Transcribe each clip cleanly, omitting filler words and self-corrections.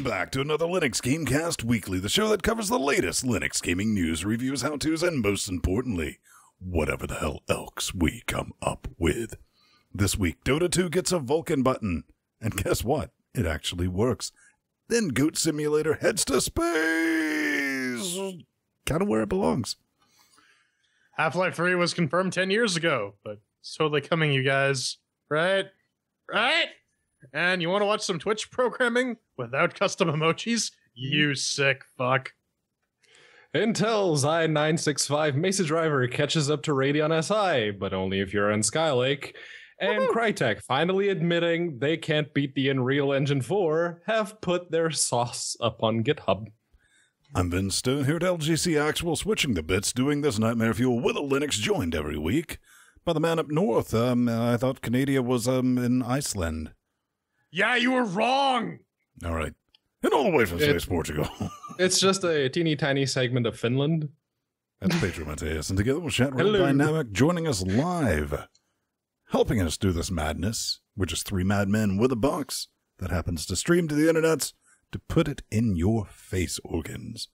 Welcome back to another Linux Gamecast Weekly, the show that covers the latest Linux gaming news, reviews, how-tos, and most importantly, whatever the hell else we come up with. This week, Dota 2 gets a Vulkan button, and guess what? It actually works. Then Goat Simulator heads to space! Kind of where it belongs. Half-Life 3 was confirmed 10 years ago, but it's totally coming, you guys. Right? Right? And you want to watch some Twitch programming without custom emojis? You sick fuck. Intel's i965 Mesa driver catches up to Radeon SI, but only if you're in Skylake. And Crytek, finally admitting they can't beat the Unreal Engine 4, have put their sauce up on GitHub. I'm Vince Stone here at LGC Actual, switching the bits, doing this Nightmare Fuel with a Linux, joined every week by the man up north. I thought Canada was in Iceland. Yeah, you were wrong! All right. And all the way from Space, Portugal. It's just a teeny tiny segment of Finland. That's Pedro Mateus, and together with Chat Room Dynamic, joining us live, helping us do this madness. We're just three madmen with a box that happens to stream to the internets to put it in your face organs.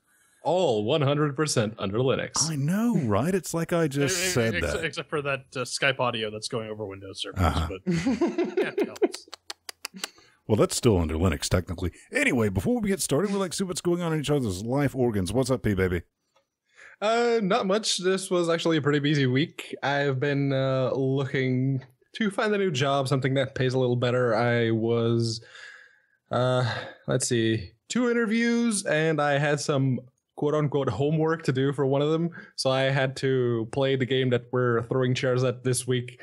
All 100% under Linux. I know, right? It's like I just said that. Except for that Skype audio that's going over Windows servers. But yeah, it helps. Well, that's still under Linux, technically. Anyway, before we get started, we like to see what's going on in each other's life organs. What's up, P-Baby? Not much. This was actually a pretty busy week. I've been looking to find a new job, something that pays a little better. I was, let's see, 2 interviews, and I had some quote-unquote homework to do for one of them. So I had to play the game that we're throwing chairs at this week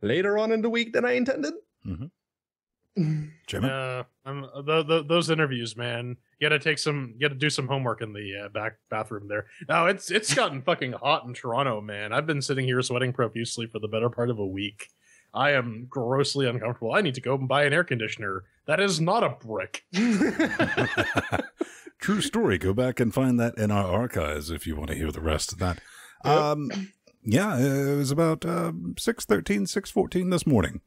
later on in the week than I intended. Mm-hmm. Those interviews, man. You gotta do some homework in the back bathroom there. No, it's gotten fucking hot in Toronto, man. I've been sitting here sweating profusely for the better part of a week. I am grossly uncomfortable. I need to go and buy an air conditioner. That is not a brick. True story. Go back and find that in our archives if you want to hear the rest of that. Yep. Yeah, it was about 6:13, 6:14 this morning.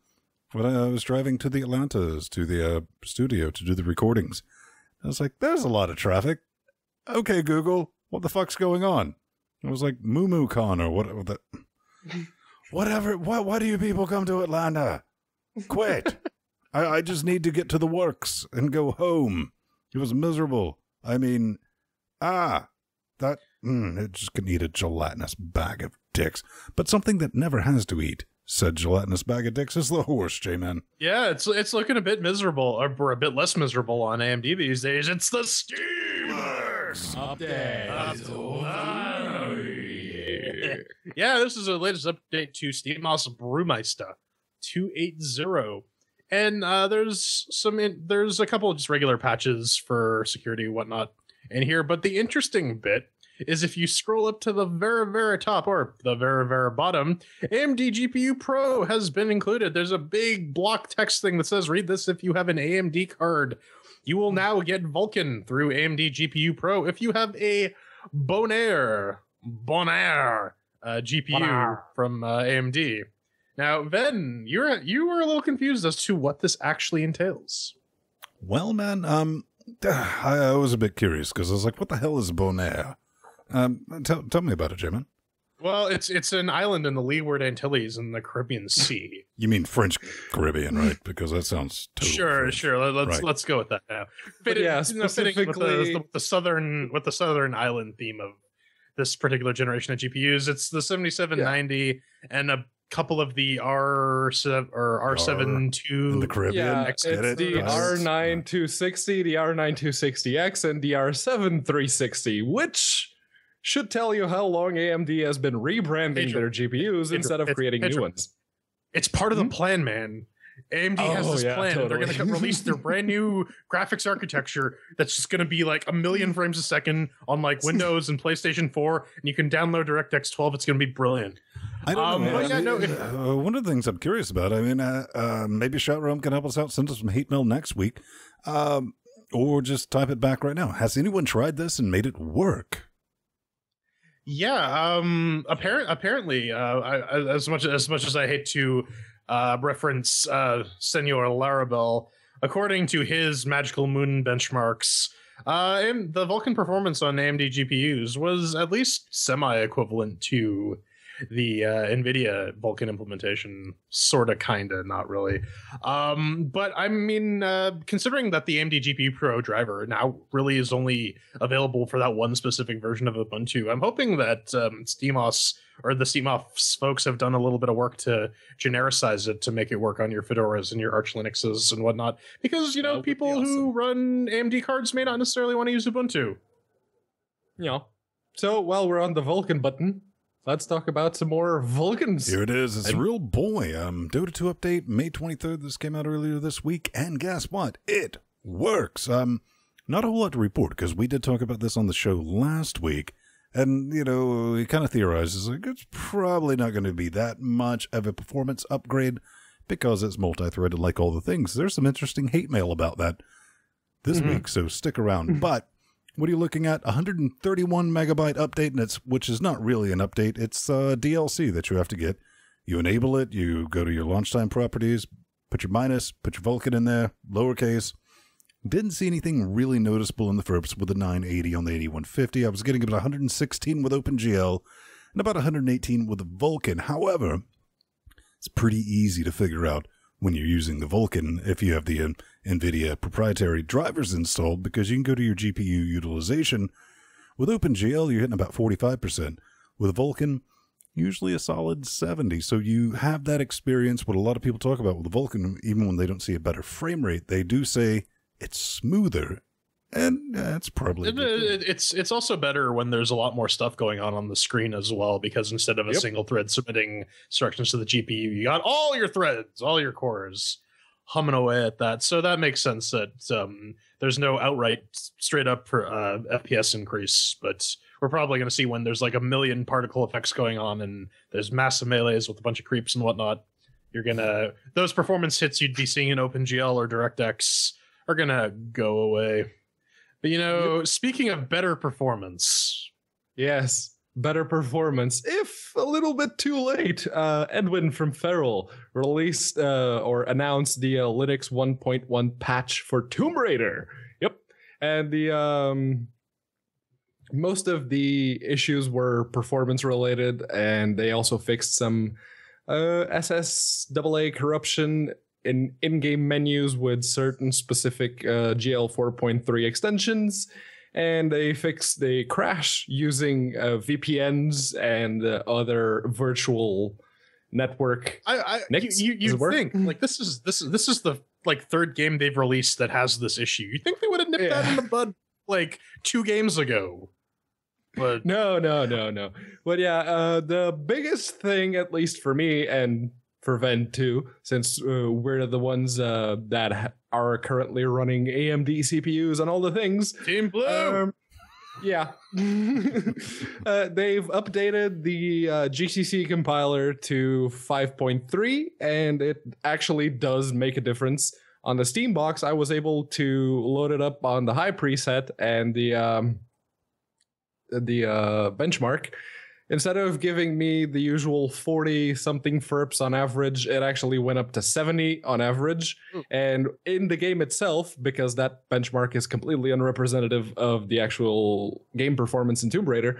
When I was driving to the Atlantas, to the studio to do the recordings. I was like, there's a lot of traffic. Okay, Google, what the fuck's going on? It was like MooMooCon or whatever. Whatever. Why do you people come to Atlanta? Quit. I just need to get to the works and go home. It was miserable. I mean, it just could eat a gelatinous bag of dicks. But something that never has to eat said gelatinous bag of dicks is the horse, J-Man. Yeah, it's looking a bit miserable, or a bit less miserable on AMD these days. It's the Steamworks update. Yeah, this is the latest update to SteamOS Brewmeister 2.8.0. And there's a couple of just regular patches for security and whatnot in here, but the interesting bit is if you scroll up to the very top or the very bottom, AMD GPU Pro has been included. There's a big block text thing that says, read this if you have an AMD card. You will now get Vulkan through AMD GPU Pro if you have a Bonaire GPU from AMD. Now, Ven, you were a little confused as to what this actually entails. Well, man, I was a bit curious because I was like, what the hell is Bonaire? Tell me about it, J-Man. Well, it's an island in the Leeward Antilles in the Caribbean Sea. You mean French Caribbean, right? Because that sounds totally sure. Let's go with that now. Specifically with the southern island theme of this particular generation of GPUs. It's the 7790 and a couple of the R7 in the Caribbean. Yeah, it's the R9260, the R9260X, and the R7360, which should tell you how long AMD has been rebranding their GPUs instead of creating new ones. It's part of the plan, man. AMD has this plan. Totally. They're going to release their brand new graphics architecture that's just going to be like 1 million frames a second on like Windows and PlayStation 4, and you can download DirectX 12. It's going to be brilliant. I don't know. One of the things I'm curious about, I mean, maybe Shawden can help us out, send us some hate mail next week, or just type it back right now. Has anyone tried this and made it work? Yeah, apparently, as much as I hate to reference Senor Larabelle, according to his magical moon benchmarks, and the Vulkan performance on AMD GPUs was at least semi-equivalent to the NVIDIA Vulkan implementation, sort of, kind of, not really. But I mean, considering that the AMD GPU Pro driver now really is only available for that one specific version of Ubuntu, I'm hoping that SteamOS or the SteamOS folks have done a little bit of work to genericize it to make it work on your Fedoras and your Arch Linuxes and whatnot. Because, you know, people who run AMD cards may not necessarily want to use Ubuntu. Yeah. So while we're on the Vulkan button, let's talk about some more Vulkans. Here it is. It's a real boy. Dota 2 update, May 23rd. This came out earlier this week. And guess what? It works. Not a whole lot to report because we did talk about this on the show last week. And, you know, he kind of theorizes like it's probably not going to be that much of a performance upgrade because it's multi-threaded like all the things. There's some interesting hate mail about that this week, so stick around. But what are you looking at? 131 megabyte update, and which is not really an update. It's DLC that you have to get. You enable it. You go to your launch time properties, put your minus, put your Vulkan in there, lowercase. Didn't see anything really noticeable in the FERPs with the 980 on the 8150. I was getting about 116 with OpenGL and about 118 with the Vulkan. However, it's pretty easy to figure out when you're using the Vulkan if you have the NVIDIA proprietary drivers installed, because you can go to your GPU utilization. With OpenGL, you're hitting about 45%. With Vulkan, usually a solid 70. So you have that experience. What a lot of people talk about with the Vulkan, even when they don't see a better frame rate, they do say it's smoother. And that's probably it's also better when there's a lot more stuff going on the screen as well, because instead of a single thread submitting instructions to the GPU, you got all your threads, all your cores humming away at that. So that makes sense that there's no outright straight up FPS increase, but we're probably going to see when there's like a million particle effects going on and there's massive melees with a bunch of creeps and whatnot, those performance hits you'd be seeing in OpenGL or DirectX are going to go away. But, you know, speaking of better performance. Yes, better performance, if a little bit too late. Edwin from Feral released or announced the Linux 1.1 patch for Tomb Raider. Yep. And the most of the issues were performance related, and they also fixed some SSAA corruption in-game menus with certain specific GL 4.3 extensions, and they fixed the crash using VPNs and other virtual network. You think like this is the like third game they've released that has this issue. You think they would have nipped that in the bud like 2 games ago? But no. But yeah, the biggest thing, at least for me and for Ven too, since we're the ones that are currently running AMD CPUs on all the things. Team Blue. Yeah. They've updated the GCC compiler to 5.3, and it actually does make a difference. On the Steam box, I was able to load it up on the high preset and the benchmark. Instead of giving me the usual 40-something FERPs on average, it actually went up to 70 on average. And in the game itself, because that benchmark is completely unrepresentative of the actual game performance in Tomb Raider,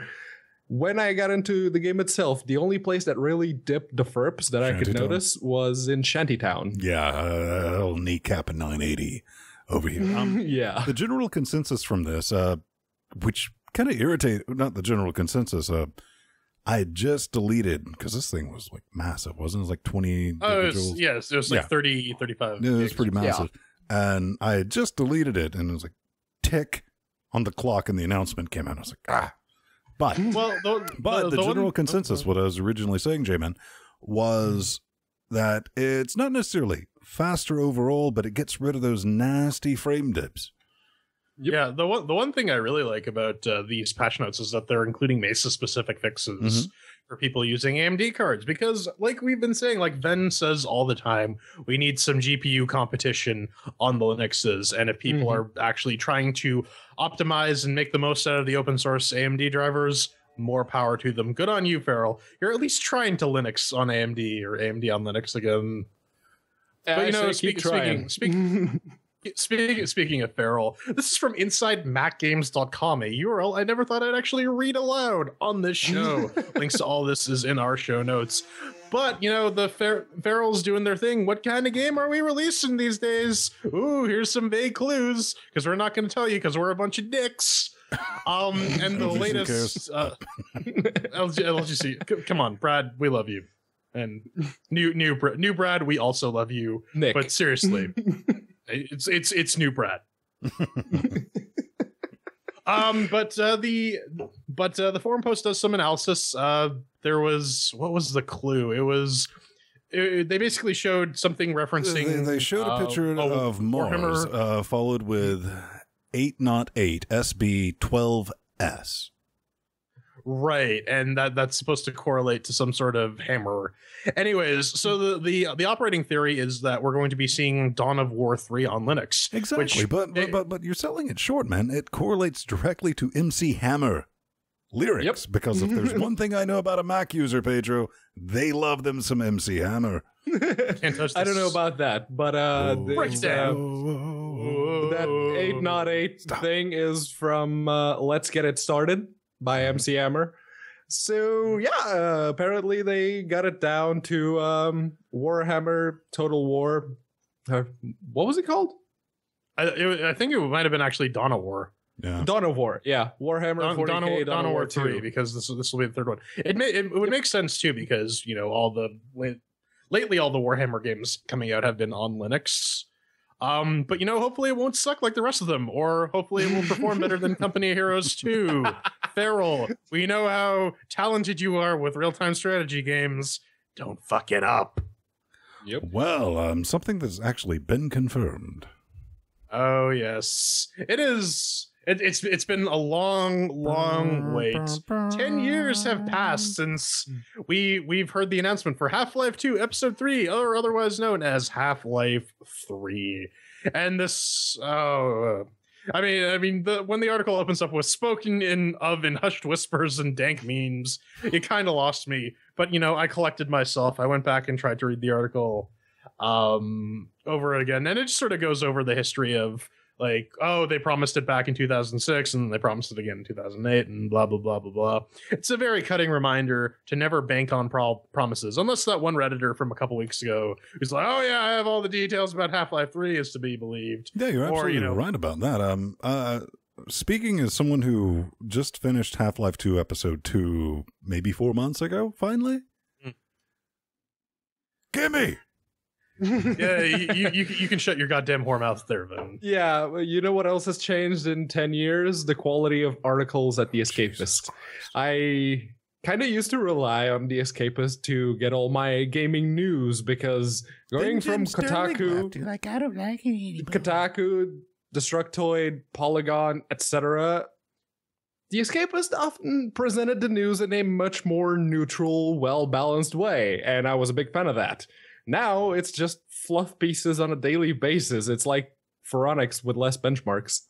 when I got into the game itself, the only place that really dipped the FERPs that I could notice was in Shantytown. Yeah, I'll kneecap a 980 over here. Yeah. The general consensus from this, which kind of irritated, not the general consensus, I had just deleted, because this thing was like massive, wasn't it? It was like 20 it was like 30, 35. Yeah, it was pretty massive. Yeah. And I had just deleted it, and it was like tick on the clock, and the announcement came out. I was like, ah. But, the general consensus, what I was originally saying, J-Man, was that it's not necessarily faster overall, but it gets rid of those nasty frame dips. Yep. Yeah, the one thing I really like about these patch notes is that they're including Mesa-specific fixes for people using AMD cards, because like we've been saying, like Ven says all the time, we need some GPU competition on the Linuxes, and if people are actually trying to optimize and make the most out of the open source AMD drivers, more power to them. Good on you, Feral. You're at least trying to Linux on AMD or AMD on Linux again. But you know, speaking Speaking of feral, this is from InsideMacGames.com, a URL I never thought I'd actually read aloud on this show. Links to all this is in our show notes. But, you know, the ferals doing their thing. What kind of game are we releasing these days? Ooh, here's some vague clues, because we're not going to tell you because we're a bunch of dicks. And the latest LGC, come on, Brad, we love you. And new Brad, we also love you. Nick. But seriously, it's new Brad. But the forum post does some analysis. There was, what was the clue? They basically showed something referencing. They showed a picture of Mars, followed with 808 SB12S. Right, and that's supposed to correlate to some sort of hammer. Anyways, so the operating theory is that we're going to be seeing Dawn of War 3 on Linux. Exactly, but you're selling it short, man. It correlates directly to MC Hammer lyrics, because if there's one thing I know about a Mac user, Pedro, they love them some MC Hammer. Can't touch this. I don't know about that, but that 808 thing is from Let's Get It Started by MC Hammer. So yeah, apparently they got it down to Warhammer Total War. What was it called? I think it might have been actually Dawn of War. Yeah, Dawn of War. Yeah, Warhammer 40K, Dawn of War 3, 2, because this will be the third one. It would make sense too, because you know lately all the Warhammer games coming out have been on Linux. But you know, hopefully it won't suck like the rest of them, or hopefully it will perform better than Company of Heroes 2. Feral, we know how talented you are with real-time strategy games. Don't fuck it up. Yep. Well, something that's actually been confirmed. Oh yes, it is. It's been a long wait. 10 years have passed since we've heard the announcement for Half-Life 2 Episode 3, or otherwise known as Half-Life 3. And this, when the article opens up with spoken in hushed whispers and dank memes, it kind of lost me. But you know, I collected myself. I went back and tried to read the article over again, and it just sort of goes over the history of, like, oh, they promised it back in 2006 and they promised it again in 2008 and blah, blah, blah, blah, blah. It's a very cutting reminder to never bank on promises, unless that one Redditor from a couple weeks ago who's like, oh yeah, I have all the details about Half-Life 3 is to be believed. Yeah, you're absolutely right about that. Speaking as someone who just finished Half-Life 2 Episode 2 maybe 4 months ago, finally. Gimme! Yeah, you can shut your goddamn whore mouth there, Vin. Yeah, well, you know what else has changed in 10 years? The quality of articles at The Escapist. I kind of used to rely on The Escapist to get all my gaming news, because going from Kotaku, like, I don't like it anymore. Kotaku, Destructoid, Polygon, etc., The Escapist often presented the news in a much more neutral, well-balanced way, and I was a big fan of that. Now it's just fluff pieces on a daily basis. It's like Phoronix with less benchmarks.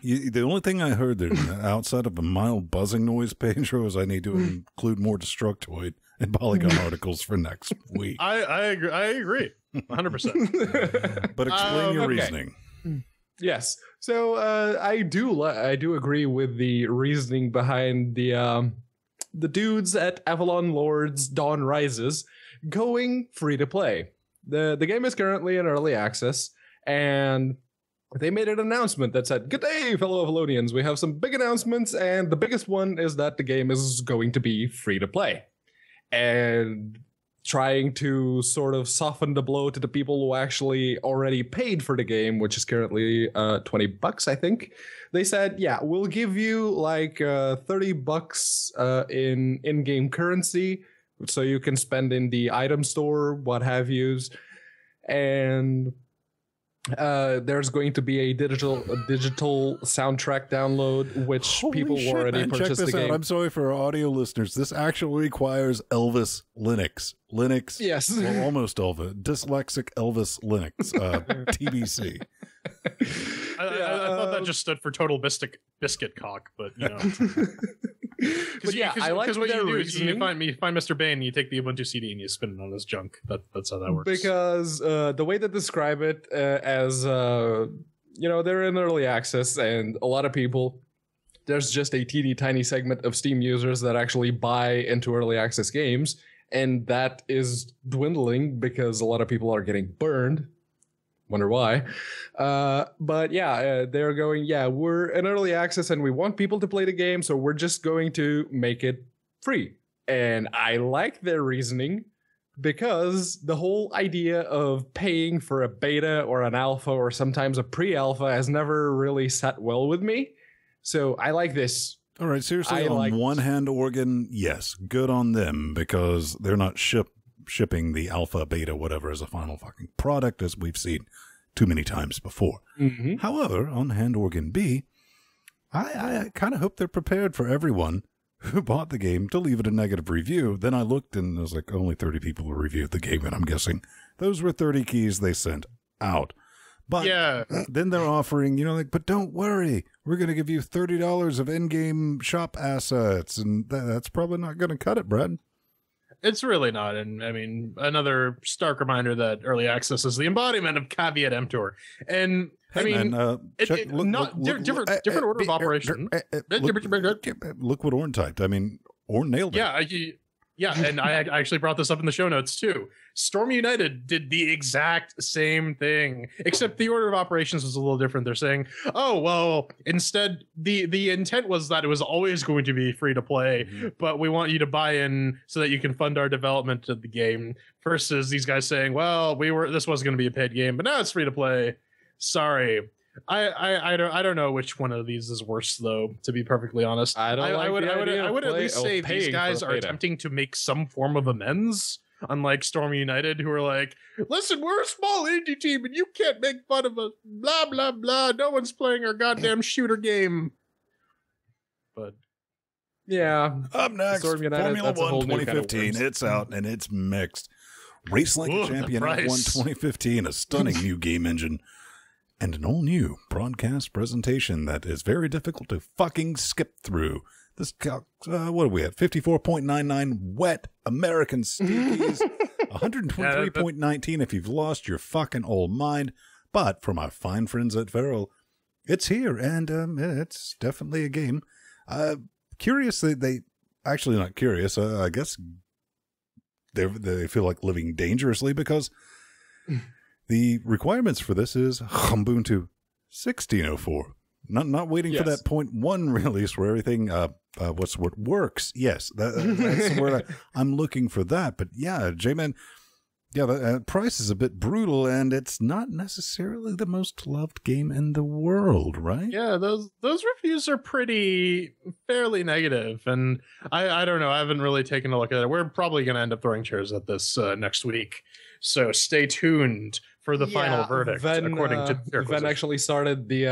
The only thing I heard there, outside of a mild buzzing noise, Pedro, is I need to include more Destructoid and Polygon articles for next week. I agree 100%. But explain your reasoning. Yes. So I do agree with the reasoning behind the dudes at Avalon Lords Dawn Rises going free to play. The game is currently in early access, and they made an announcement that said, "Good day, fellow Avalonians. We have some big announcements, and the biggest one is that the game is going to be free to play." And trying to sort of soften the blow to the people who actually already paid for the game, which is currently $20, I think. They said, yeah, we'll give you like $30 in in-game currency, so you can spend in the item store, what have yous. And there's going to be a digital soundtrack download, which people will already purchase the game. I'm sorry for our audio listeners. This actually requires Elvis Linux. Yes. Well, almost Elvis. Dyslexic Elvis Linux. TBC. I thought that just stood for Total Biscuit Cock, but you know. But yeah, I like what their you do is you reasoning. find Mr. Bane, and you take the Ubuntu CD and you spin it on his junk. That's how that works. Because the way they describe it as they're in early access, and a lot of people, there's just a teeny tiny segment of Steam users that actually buy into early access games, and that is dwindling because a lot of people are getting burned. Wonder why. But yeah, they're going, we're in early access and we want people to play the game, so we're just going to make it free. And I like their reasoning, because the whole idea of paying for a beta or an alpha or sometimes a pre-alpha has never really sat well with me. So I like this. All right, seriously, on one hand, Oregon, yes, good on them, because they're not shipping the alpha, beta, whatever as a final fucking product, as we've seen too many times before. However, on hand, Oregon B, I kind of hope they're prepared for everyone who bought the game to leave it a negative review. Then I looked and it was like only 30 people who reviewed the game, and I'm guessing those were 30 keys they sent out. But then they're offering, but don't worry, we're going to give you $30 of in-game shop assets, and that's probably not going to cut it, Brad. It's really not. And I mean, another stark reminder that early access is the embodiment of caveat emptor. And different order of operation. Look what Orn typed. I mean, Orn nailed it. Yeah, and I actually brought this up in the show notes too. Storm United did the exact same thing, except the order of operations was a little different. They're saying, oh, well, instead, the intent was that it was always going to be free to play, but we want you to buy in so that you can fund our development of the game, versus these guys saying, well, this was going to be a paid game, but now it's free to play. Sorry. I don't know which one of these is worse, though, to be perfectly honest. I would at least say these guys are attempting to make some form of amends, unlike Storm United, who are like, listen, we're a small indie team and you can't make fun of us, blah blah blah, no one's playing our goddamn shooter game. But yeah, up next, Storm United, Formula 1 2015. It's out and it's mixed. Race Like a Champion F1 2015, a stunning new game engine, and an all-new broadcast presentation that is very difficult to fucking skip through. This, what are we at? 54.99 wet American stinkies, 123.19 if you've lost your fucking old mind. But for my fine friends at Feral, it's here, and it's definitely a game. Curious that they, actually not curious, I guess they feel like living dangerously, because the requirements for this is Ubuntu 16.04. Not waiting for that 0.1 release where everything what's the word, works. Yes, that's the word I'm looking for that. But yeah, J-Man, the price is a bit brutal, and it's not necessarily the most loved game in the world, right? Yeah, those reviews are fairly negative, and I don't know. I haven't really taken a look at it. We're probably going to end up throwing chairs at this next week, so stay tuned for the final verdict. According to Ven actually started the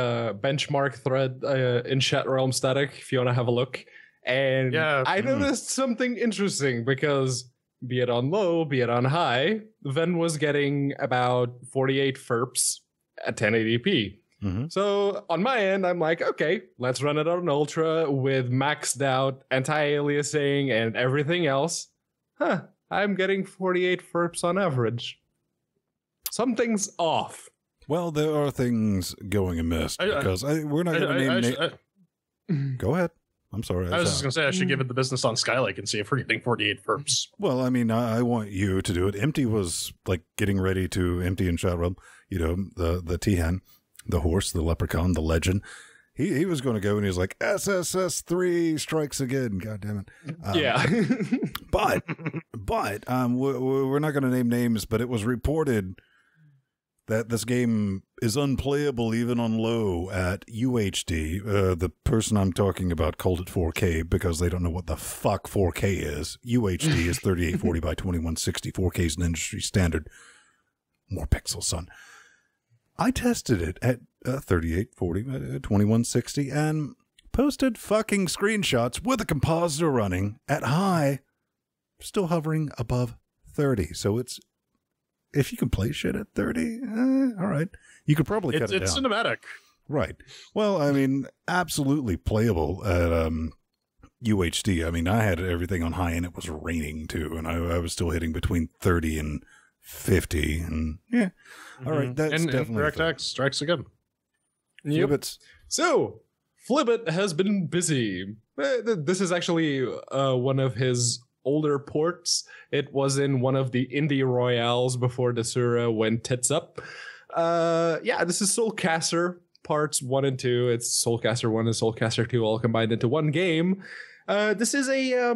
benchmark thread in Chat Realm Static, if you want to have a look. And I noticed something interesting, because be it on low, be it on high, Ven was getting about 48 FERPs at 1080p. So on my end, I'm like, okay, let's run it on Ultra with maxed out anti-aliasing and everything else. I'm getting 48 FERPs on average. Something's off. Well, there are things going amiss, because we're not going to name... Go ahead. I'm sorry. I was just going to say I should give it the business on Skylake and see if we're getting 48 FERPs. Well, I mean, I want you to do it. Empty was like getting ready to empty in chat room. The T-Hen, the horse, the leprechaun, the legend. He was going to go, and he was like, SSS3 strikes again. God damn it. But we're not going to name names, but it was reported that this game is unplayable even on low at UHD. The person I'm talking about called it 4K because they don't know what the fuck 4K is. UHD is 3840 by 2160. 4K is an industry standard. More pixels, son. I tested it at 3840 by 2160 and posted fucking screenshots with a compositor running at high, still hovering above 30. So it's, if you can play shit at 30, all right. You could probably cut it down. It's cinematic. Right. Well, I mean, absolutely playable at UHD. I mean, I had everything on high, and it was raining too, and I was still hitting between 30 and 50, and yeah. All right, that's and definitely... DirectX strikes again. Flibbits. So, Flibbit has been busy. This is actually one of his older ports. It was in one of the indie royales before Desura went tits up. This is Soulcaster parts 1 and 2. It's Soulcaster 1 and Soulcaster 2 all combined into one game. This is a...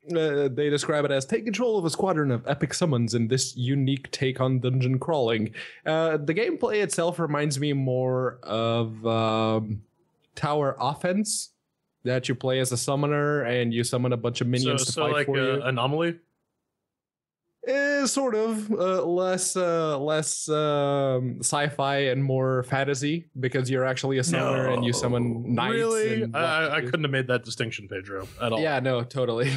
they describe it as take control of a squadron of epic summons in this unique take on dungeon crawling. The gameplay itself reminds me more of tower offense, that you play as a summoner and you summon a bunch of minions to fight like for you. Anomaly? Sort of less sci-fi and more fantasy, because you're actually a summoner and you summon knights. Really? And I couldn't have made that distinction, Pedro, at all. Yeah, no, totally.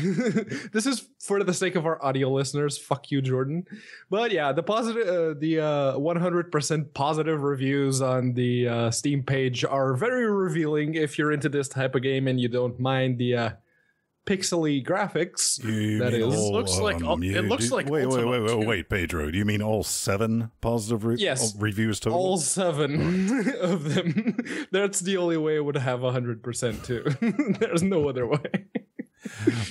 This is for the sake of our audio listeners. Fuck you, Jordan. But yeah, the 100% positive reviews on the Steam page are very revealing if you're into this type of game and you don't mind the pixely graphics. That is, looks like wait, Pedro. Do you mean all 7 positive reviews total? All 7 of them. That's the only way it would have 100% too. There's no other way.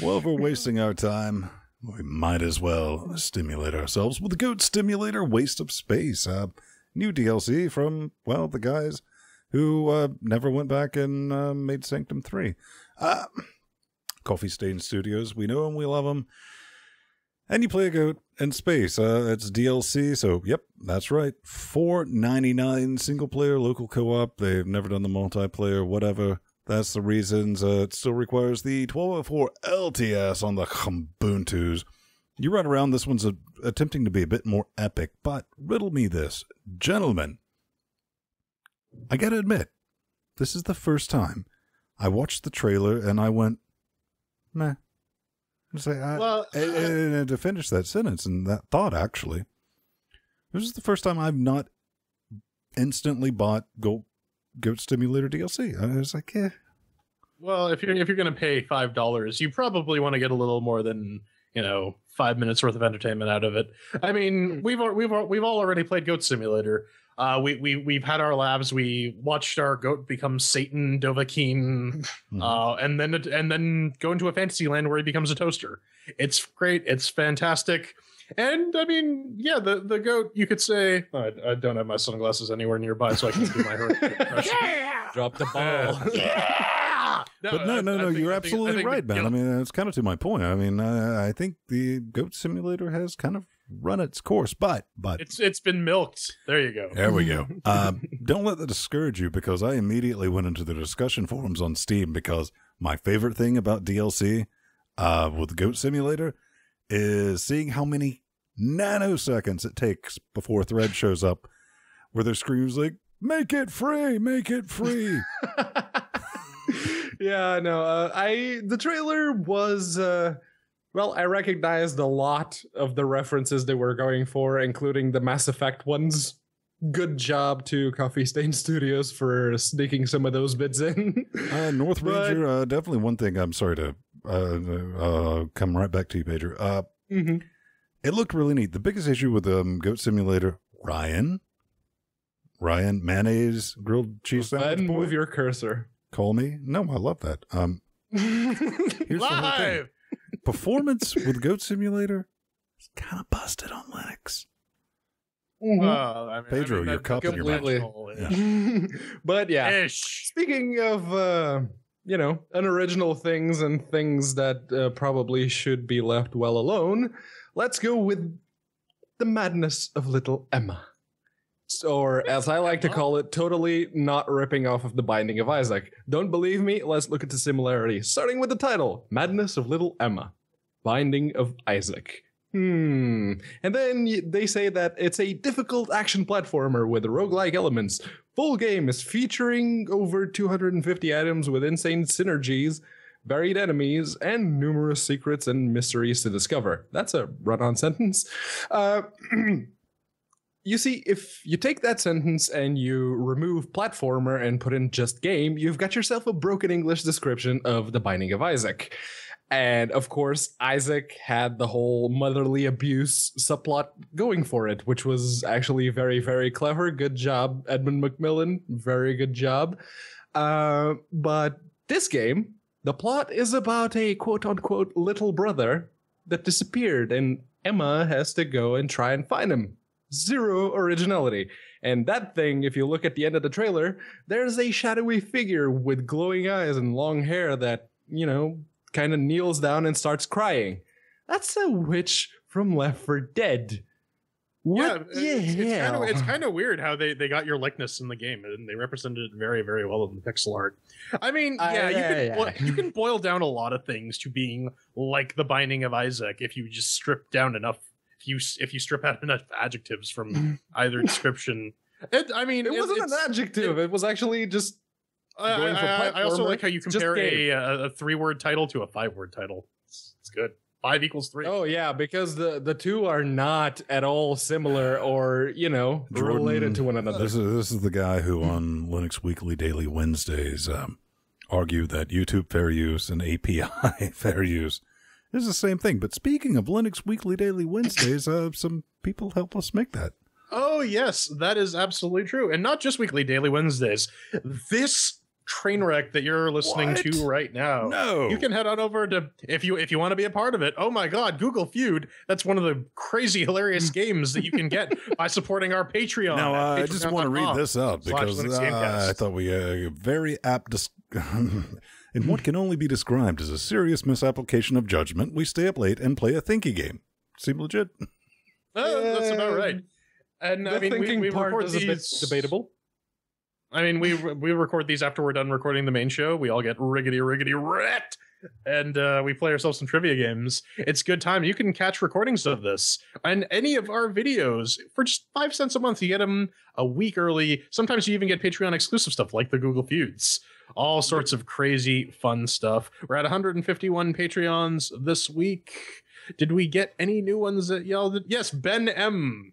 Well, if we're wasting our time, we might as well stimulate ourselves with the Goat Stimulator Waste of Space. New DLC from, well, the guys who never went back and made Sanctum 3. Coffee Stain Studios, we know them, we love them. And you play a goat in space. It's DLC, so yep, that's right. $4.99 single player local co-op. They've never done the multiplayer, whatever. That's the reasons. It still requires the 1204 LTS on the Ubuntus. You run around, this one's attempting to be a bit more epic, but riddle me this. Gentlemen, I gotta admit, this is the first time I watched the trailer and I went, meh. And to finish that sentence and that thought, actually, this is the first time I've not instantly bought Goat Stimulator DLC. I was like, yeah. Well, if you're going to pay $5, you probably want to get a little more than 5 minutes worth of entertainment out of it. I mean, we've all already played Goat Simulator. We've had our labs. We watched our goat become Satan Dovahkiin, and then go into a fantasy land where he becomes a toaster. It's great. It's fantastic. And I mean, yeah, the goat. You could say I don't have my sunglasses anywhere nearby, so I can't do my impression. Drop the ball. But no, you're absolutely right, man. I mean, it's kind of to my point. I mean, I think the Goat Simulator has kind of run its course, but it's been milked. There you go. There we go. Don't let that discourage you, because I immediately went into the discussion forums on Steam, because my favorite thing about DLC with the Goat Simulator is seeing how many nanoseconds it takes before a thread shows up where their screams like, make it free, make it free. Yeah, no, the trailer was, well, I recognized a lot of the references they were going for, including the Mass Effect ones. Good job to Coffee Stain Studios for sneaking some of those bits in. North Ranger, definitely one thing. I'm sorry to come right back to you, Pedro. It looked really neat. The biggest issue with Goat Simulator, Ryan, mayonnaise, grilled cheese sandwich. Then move your cursor. Call me. No, I love that. Here's the whole thing. Performance with Goat Simulator is kind of busted on Linux. Pedro, you're cupping your mouth. Yeah. But yeah, speaking of unoriginal things and things that probably should be left well alone, let's go with the madness of little Emma. Or, as I like to call it, totally not ripping off of The Binding of Isaac. Don't believe me? Let's look at the similarities. Starting with the title, Madness of Little Emma, Binding of Isaac. And then they say that it's a difficult action platformer with roguelike elements. Full game is featuring over 250 items with insane synergies, varied enemies, and numerous secrets and mysteries to discover. That's a run-on sentence. You see, if you take that sentence and you remove platformer and put in just game, you've got yourself a broken English description of The Binding of Isaac. And of course, Isaac had the whole motherly abuse subplot going for it, which was actually very, very clever. Good job, Edmund Macmillan. Very good job. But this game, the plot is about a quote-unquote little brother that disappeared, and Emma has to go and try and find him. Zero originality. And that thing, if you look at the end of the trailer, there's a shadowy figure with glowing eyes and long hair that, kind of kneels down and starts crying. That's a witch from Left 4 Dead. What? Yeah, it's kind of weird how they got your likeness in the game, and they represented it very, very well in the pixel art. I mean, you can boil down a lot of things to being like the Binding of Isaac if you just strip down enough. If you strip out enough adjectives from either description. It wasn't an adjective. It was actually just. I also like how you compare a 3-word title to a 5-word title. It's good. 5 equals 3. Oh yeah, because the two are not at all similar or Jordan, related to one another. This is the guy who on Linux Weekly Daily Wednesdays argued that YouTube fair use and API fair use is the same thing. But speaking of Linux Weekly Daily Wednesdays, some people help us make that. Oh yes, that is absolutely true, and not just Weekly Daily Wednesdays. This train wreck that you're listening to right now. No, you can head on over to if you want to be a part of it. Oh my God, Google Feud. That's one of the crazy hilarious games that you can get by supporting our Patreon. Now I just want to read this out because I thought we very apt. In what can only be described as a serious misapplication of judgment, we stay up late and play a thinky game. Seem legit? That's about right. And I mean, we record these. A bit debatable. I mean, we record these after we're done recording the main show. We all get riggedy wrecked, and we play ourselves some trivia games. It's good time. You can catch recordings of this and any of our videos for just 5 cents a month. You get them a week early. Sometimes you even get Patreon exclusive stuff like the Google Feuds. All sorts of crazy fun stuff. We're at 151 Patreons this week. Did we get any new ones that yelled? Yes, Ben M.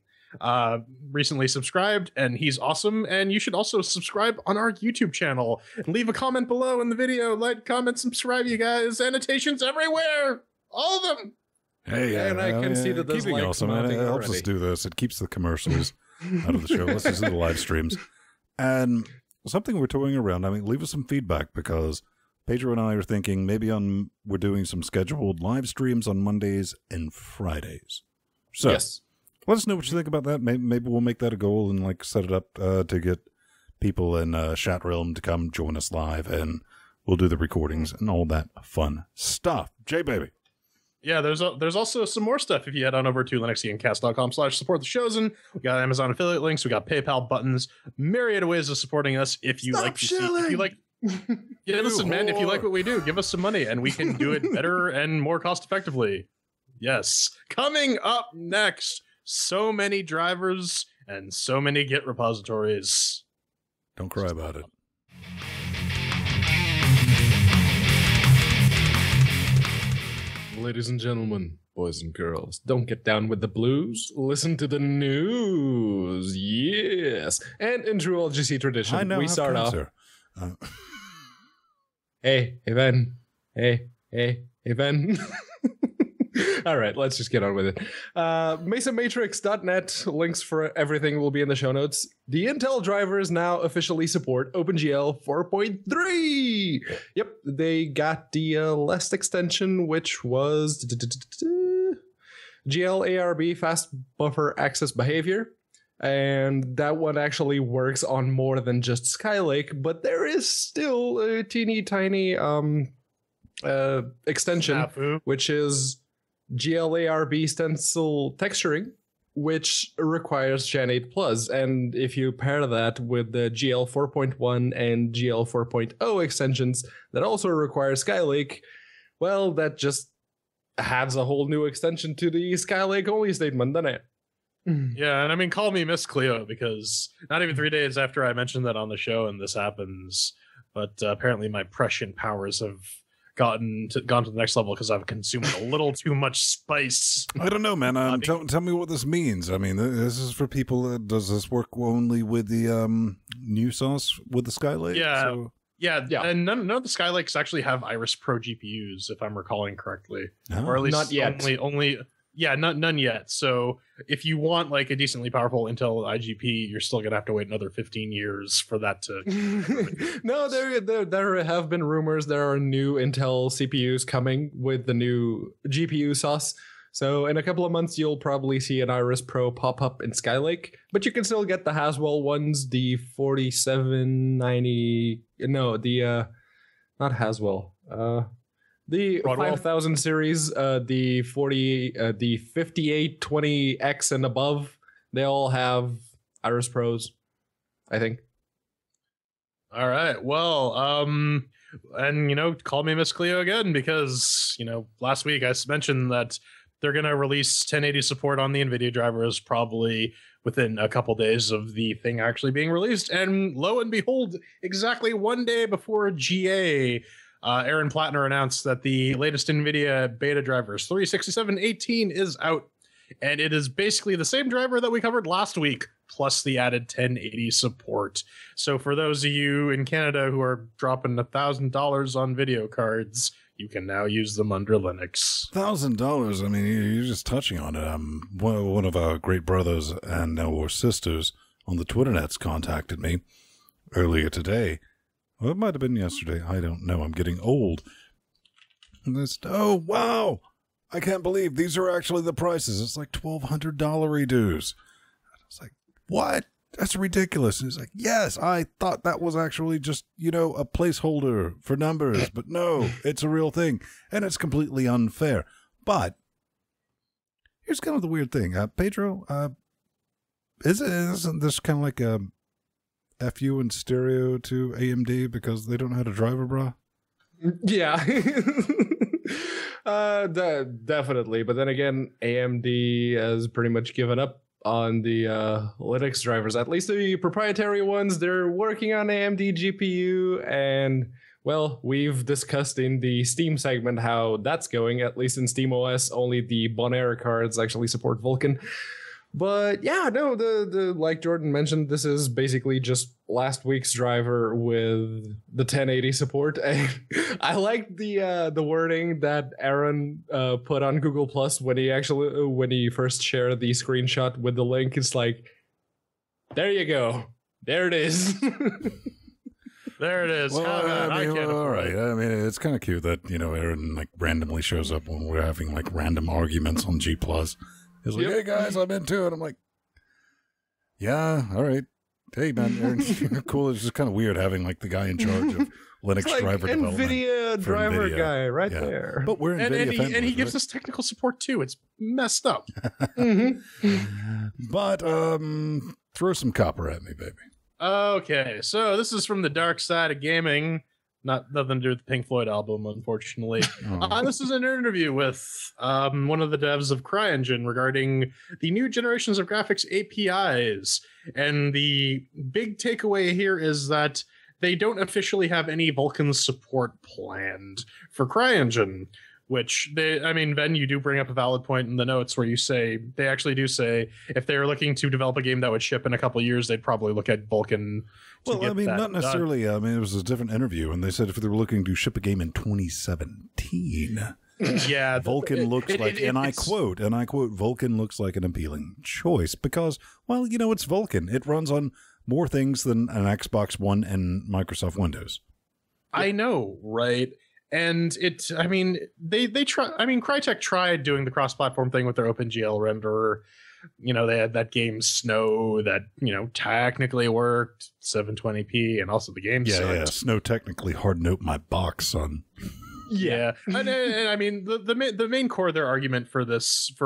Recently subscribed, and he's awesome. And you should also subscribe on our YouTube channel and leave a comment below in the video. Like, comment, subscribe, you guys. Annotations everywhere, all of them. Hey, and I can see that there's like awesome. It helps us do this. It keeps the commercials out of the show. Let's just do the live streams. And something we're toying around. I mean, leave us some feedback because Pedro and I are thinking maybe we're doing some scheduled live streams on Mondays and Fridays. So yes. Let us know what you think about that. Maybe we'll make that a goal and set it up to get people in Chat Realm to come join us live, and we'll do the recordings and all that fun stuff. J-Baby. Yeah, there's also some more stuff if you head on over to linuxgamecast.com/support the shows. And we got Amazon affiliate links, we got PayPal buttons, myriad of ways of supporting us. If you like yeah, listen, man, if you like what we do, give us some money and we can do it better and more cost effectively. Yes. Coming up next, so many drivers and so many Git repositories. Don't cry about it. Ladies and gentlemen, boys and girls, don't get down with the blues. Listen to the news. Yes. And in true LGC tradition, we start off. Hey, Ben. Hey, Ben. All right, let's just get on with it. MesaMatrix.net, links for everything will be in the show notes. The Intel drivers now officially support OpenGL 4.3. Yep, they got the last extension, which was GLARB, fast buffer access behavior. And that one actually works on more than just Skylake, but there is still a teeny tiny extension, which is GLARB stencil texturing, which requires Gen 8 Plus. And if you pair that with the GL 4.1 and GL 4.0 extensions that also require Skylake, well, that just adds a whole new extension to the Skylake only statement, doesn't it? Yeah, and I mean, call me Miss Cleo, because not even 3 days after I mentioned that on the show and this happens, but apparently my prescient powers have gone to the next level because I've consumed a little too much spice. I don't know, man. Tell me what this means. I mean, this is for people. Does this work only with the new sauce with the Skylake? Yeah. Yeah, Yeah. and none of the Skylakes actually have Iris Pro GPUs, if I'm recalling correctly, No. or at least Not yet. Only, yeah, none yet. So if you want like a decently powerful Intel IGP, you're still gonna have to wait another 15 years for that to. No, there have been rumors there are new Intel CPUs coming with the new GPU sauce. So in a couple of months, you'll probably see an Iris Pro pop up in Skylake, but you can still get the Haswell ones, the 4790. No, the not Haswell. The Broadwell? 5000 series, the 5820X and above, they all have Iris Pros, I think. All right. Well, and call me Miss Cleo again because last week I mentioned that they're going to release 1080 support on the NVIDIA drivers probably within a couple days of the thing actually being released. And lo and behold, exactly one day before GA, Aaron Plattner announced that the latest NVIDIA beta drivers, 36718, is out. And it is basically the same driver that we covered last week, plus the added 1080 support. So for those of you in Canada who are dropping $1,000 on video cards, you can now use them under Linux. $1,000. I mean, you're just touching on it. One of our great brothers and or sisters on the Twitter nets contacted me earlier today. Well, it might have been yesterday. I don't know. I'm getting old. And they said, "Oh, wow. I can't believe these are actually the prices. It's like $1,200 dues." I was like, "What? That's ridiculous." And he's like, "Yes, I thought that was actually just, a placeholder for numbers, but no, it's a real thing. And it's completely unfair." But here's kind of the weird thing. Pedro, isn't this kind of like a FU in stereo to AMD because they don't know how to driver, brah? Yeah. Definitely. But then again, AMD has pretty much given up on the Linux drivers, at least the proprietary ones. They're working on AMD GPU, and well, we've discussed in the Steam segment how that's going. At least in SteamOS, only the Bonaire cards actually support Vulkan. But yeah, no, the like Jordan mentioned, this is basically just last week's driver with the 1080 support. And I like the wording that Aaron put on Google Plus when he first shared the screenshot with the link. It's like, there you go, there it is. There it is. Well, I can't all afford right. it. I mean, it's kind of cute that Aaron like randomly shows up when we're having like random arguments on G Plus. He's like, "Hey guys, I'm into it." I'm like, "Yeah, all right. Hey man, Aaron, you're cool." It's just kind of weird having like the guy in charge of Linux Like driver development. NVIDIA driver NVIDIA. guy right Yeah. there. But we're NVIDIA And he fanboys, gives right? us technical support too. It's messed up. But throw some copper at me, baby. Okay, so this is from the dark side of gaming. Nothing to do with the Pink Floyd album, unfortunately. Oh. This is an interview with one of the devs of CRYENGINE regarding the new generations of graphics APIs. And the big takeaway here is that they don't officially have any Vulkan support planned for CRYENGINE, which Ben, you do bring up a valid point in the notes where they actually do say if they're looking to develop a game that would ship in a couple of years, they'd probably look at Vulkan. Well, I mean, not necessarily. I mean, it was a different interview, and they said if they were looking to ship a game in 2017, Yeah, Vulkan looks like, and I quote, Vulkan looks like an appealing choice because, well, it's Vulkan. It runs on more things than an Xbox One and Microsoft Windows. I know, right? And they try. I mean, Crytek tried doing the cross-platform thing with their OpenGL renderer. They had that game Snow that technically worked 720p, and also the game. Yeah. Snow technically hardened out my box, son. Yeah, and I mean the main core of their argument for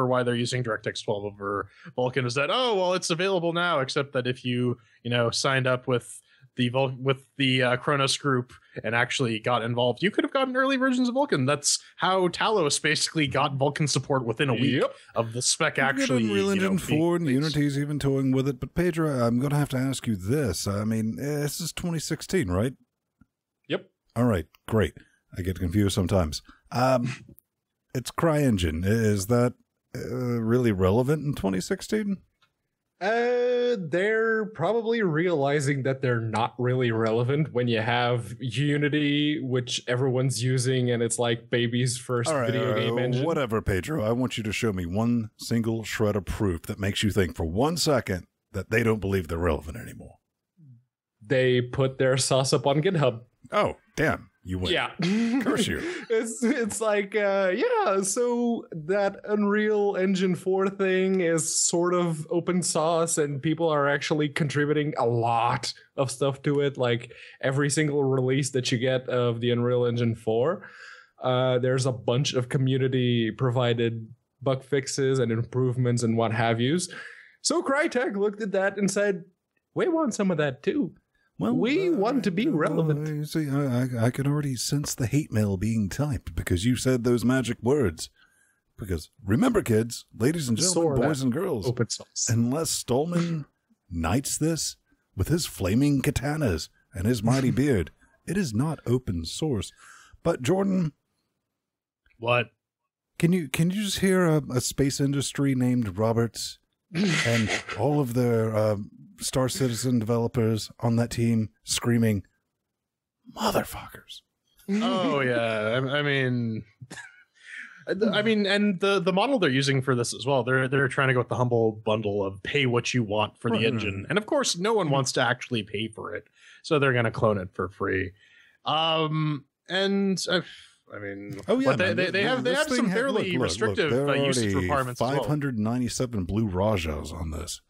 why they're using DirectX 12 over Vulkan is that it's available now, except that if you signed up with the Kronos group and actually got involved, you could have gotten early versions of Vulkan. That's how Talos basically got Vulkan support within a week of the spec actually. Unreal Engine 4 and Unity's even toying with it. But Pedro, I'm going to have to ask you this. I mean, this is 2016, right? Yep. All right, great. I get confused sometimes. It's CryEngine. Is that really relevant in 2016? They're probably realizing that they're not really relevant when you have Unity, which everyone's using, and it's like baby's first video game engine. Whatever, Pedro. I want you to show me one single shred of proof that makes you think for 1 second that they don't believe they're relevant anymore. They put their sauce up on GitHub. Oh, damn. You win. Yeah. Curse you. It's like, so that Unreal Engine 4 thing is sort of open source and people are actually contributing a lot of stuff to it. Like every single release that you get of the Unreal Engine 4, there's a bunch of community provided bug fixes and improvements and what have yous. So Crytek looked at that and said, we want some of that too. Well, we want to be relevant. You see, I can already sense the hate mail being typed because you said those magic words. Because remember, kids, ladies and gentlemen, boys and girls, open source. Unless Stallman knights this with his flaming katanas and his mighty beard, it is not open source. But Jordan, what? Can you just hear a space industry named Roberts and all of their Star Citizen developers on that team screaming, motherfuckers? Oh yeah, I mean, and the model they're using for this as well. They're trying to go with the humble bundle of pay what you want for the engine, and of course, no one wants to actually pay for it, so they're going to clone it for free. I mean, oh yeah, they have some fairly restrictive usage requirements. 597 blue Rajas on this.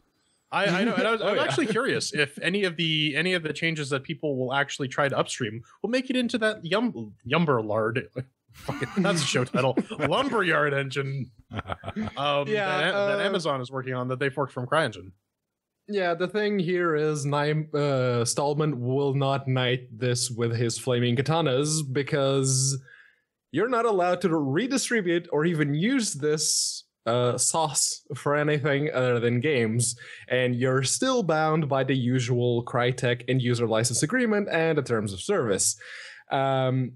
I know, and I'm actually curious if any of the changes that people will actually try to upstream will make it into that Lumberlard. That's a show title. Lumberyard engine. That Amazon is working on that they forked from CRYENGINE. Yeah, the thing here is Stallman will not knight this with his flaming katanas because you're not allowed to redistribute or even use this sauce for anything other than games, and you're still bound by the usual Crytek end user license agreement and the terms of service. And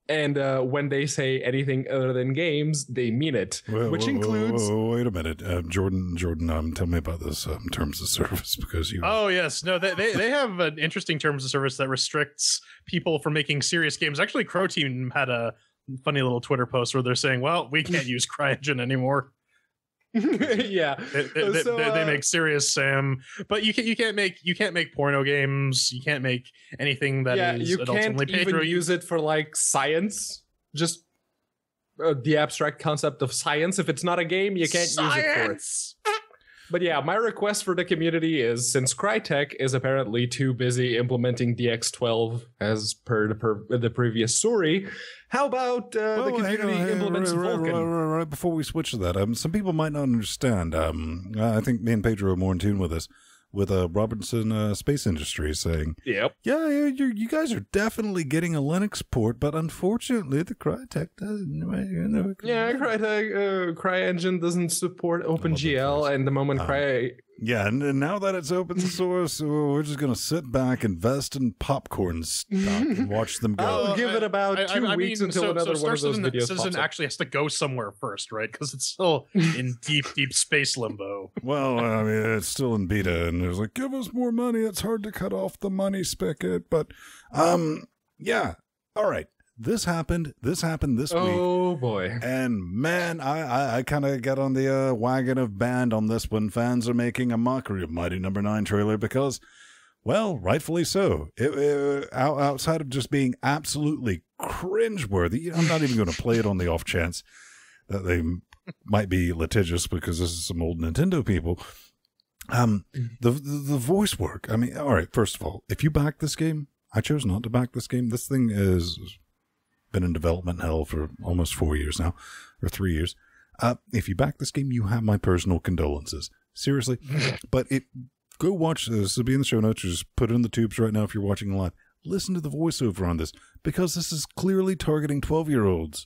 when they say anything other than games, they mean it, which includes... wait a minute. Jordan, tell me about this terms of service, because you... Oh, yes. No, they have an interesting terms of service that restricts people from making serious games. Actually, Crow Team had a funny little Twitter post where they're saying, well, we can't use CRYENGINE anymore. Yeah, they make serious Sam, but you can't make porno games. You can't make anything that is you can't even use it for like science. Just the abstract concept of science. If it's not a game, you can't use it for it. But yeah, my request for the community is, since Crytek is apparently too busy implementing DX12 as per the previous story, how about the community implements Vulkan? Right before we switch to that, some people might not understand. I think me and Pedro are more in tune with this. With Robinson Space Industries saying, "Yep, yeah, you guys are definitely getting a Linux port, but unfortunately, the Crytek doesn't." Yeah, CryEngine doesn't support OpenGL, and the moment yeah, and now that it's open source, we're just gonna sit back, invest in popcorn stock, and watch them go. I'll give it about 2 weeks until another one of those videos Citizen actually has to go somewhere first, right? Because it's still in deep space limbo. Well, I mean, it's still in beta, and there's like, give us more money. It's hard to cut off the money spigot, but yeah. All right. This happened this week. Oh boy. And man, I kind of got on the wagon of band on this one. Fans are making a mockery of Mighty No. 9 trailer because, well, rightfully so. Outside of just being absolutely cringeworthy, I'm not even going to play it on the off chance that they might be litigious because this is some old Nintendo people. The voice work. I mean, all right, first of all, if you back this game, I chose not to back this game. This thing has been in development hell for almost 4 years now, or 3 years. If you back this game, you have my personal condolences. Seriously. But go watch this. This will be in the show notes. Just put it in the tubes right now if you're watching live. Listen to the voiceover on this, because this is clearly targeting 12-year-olds.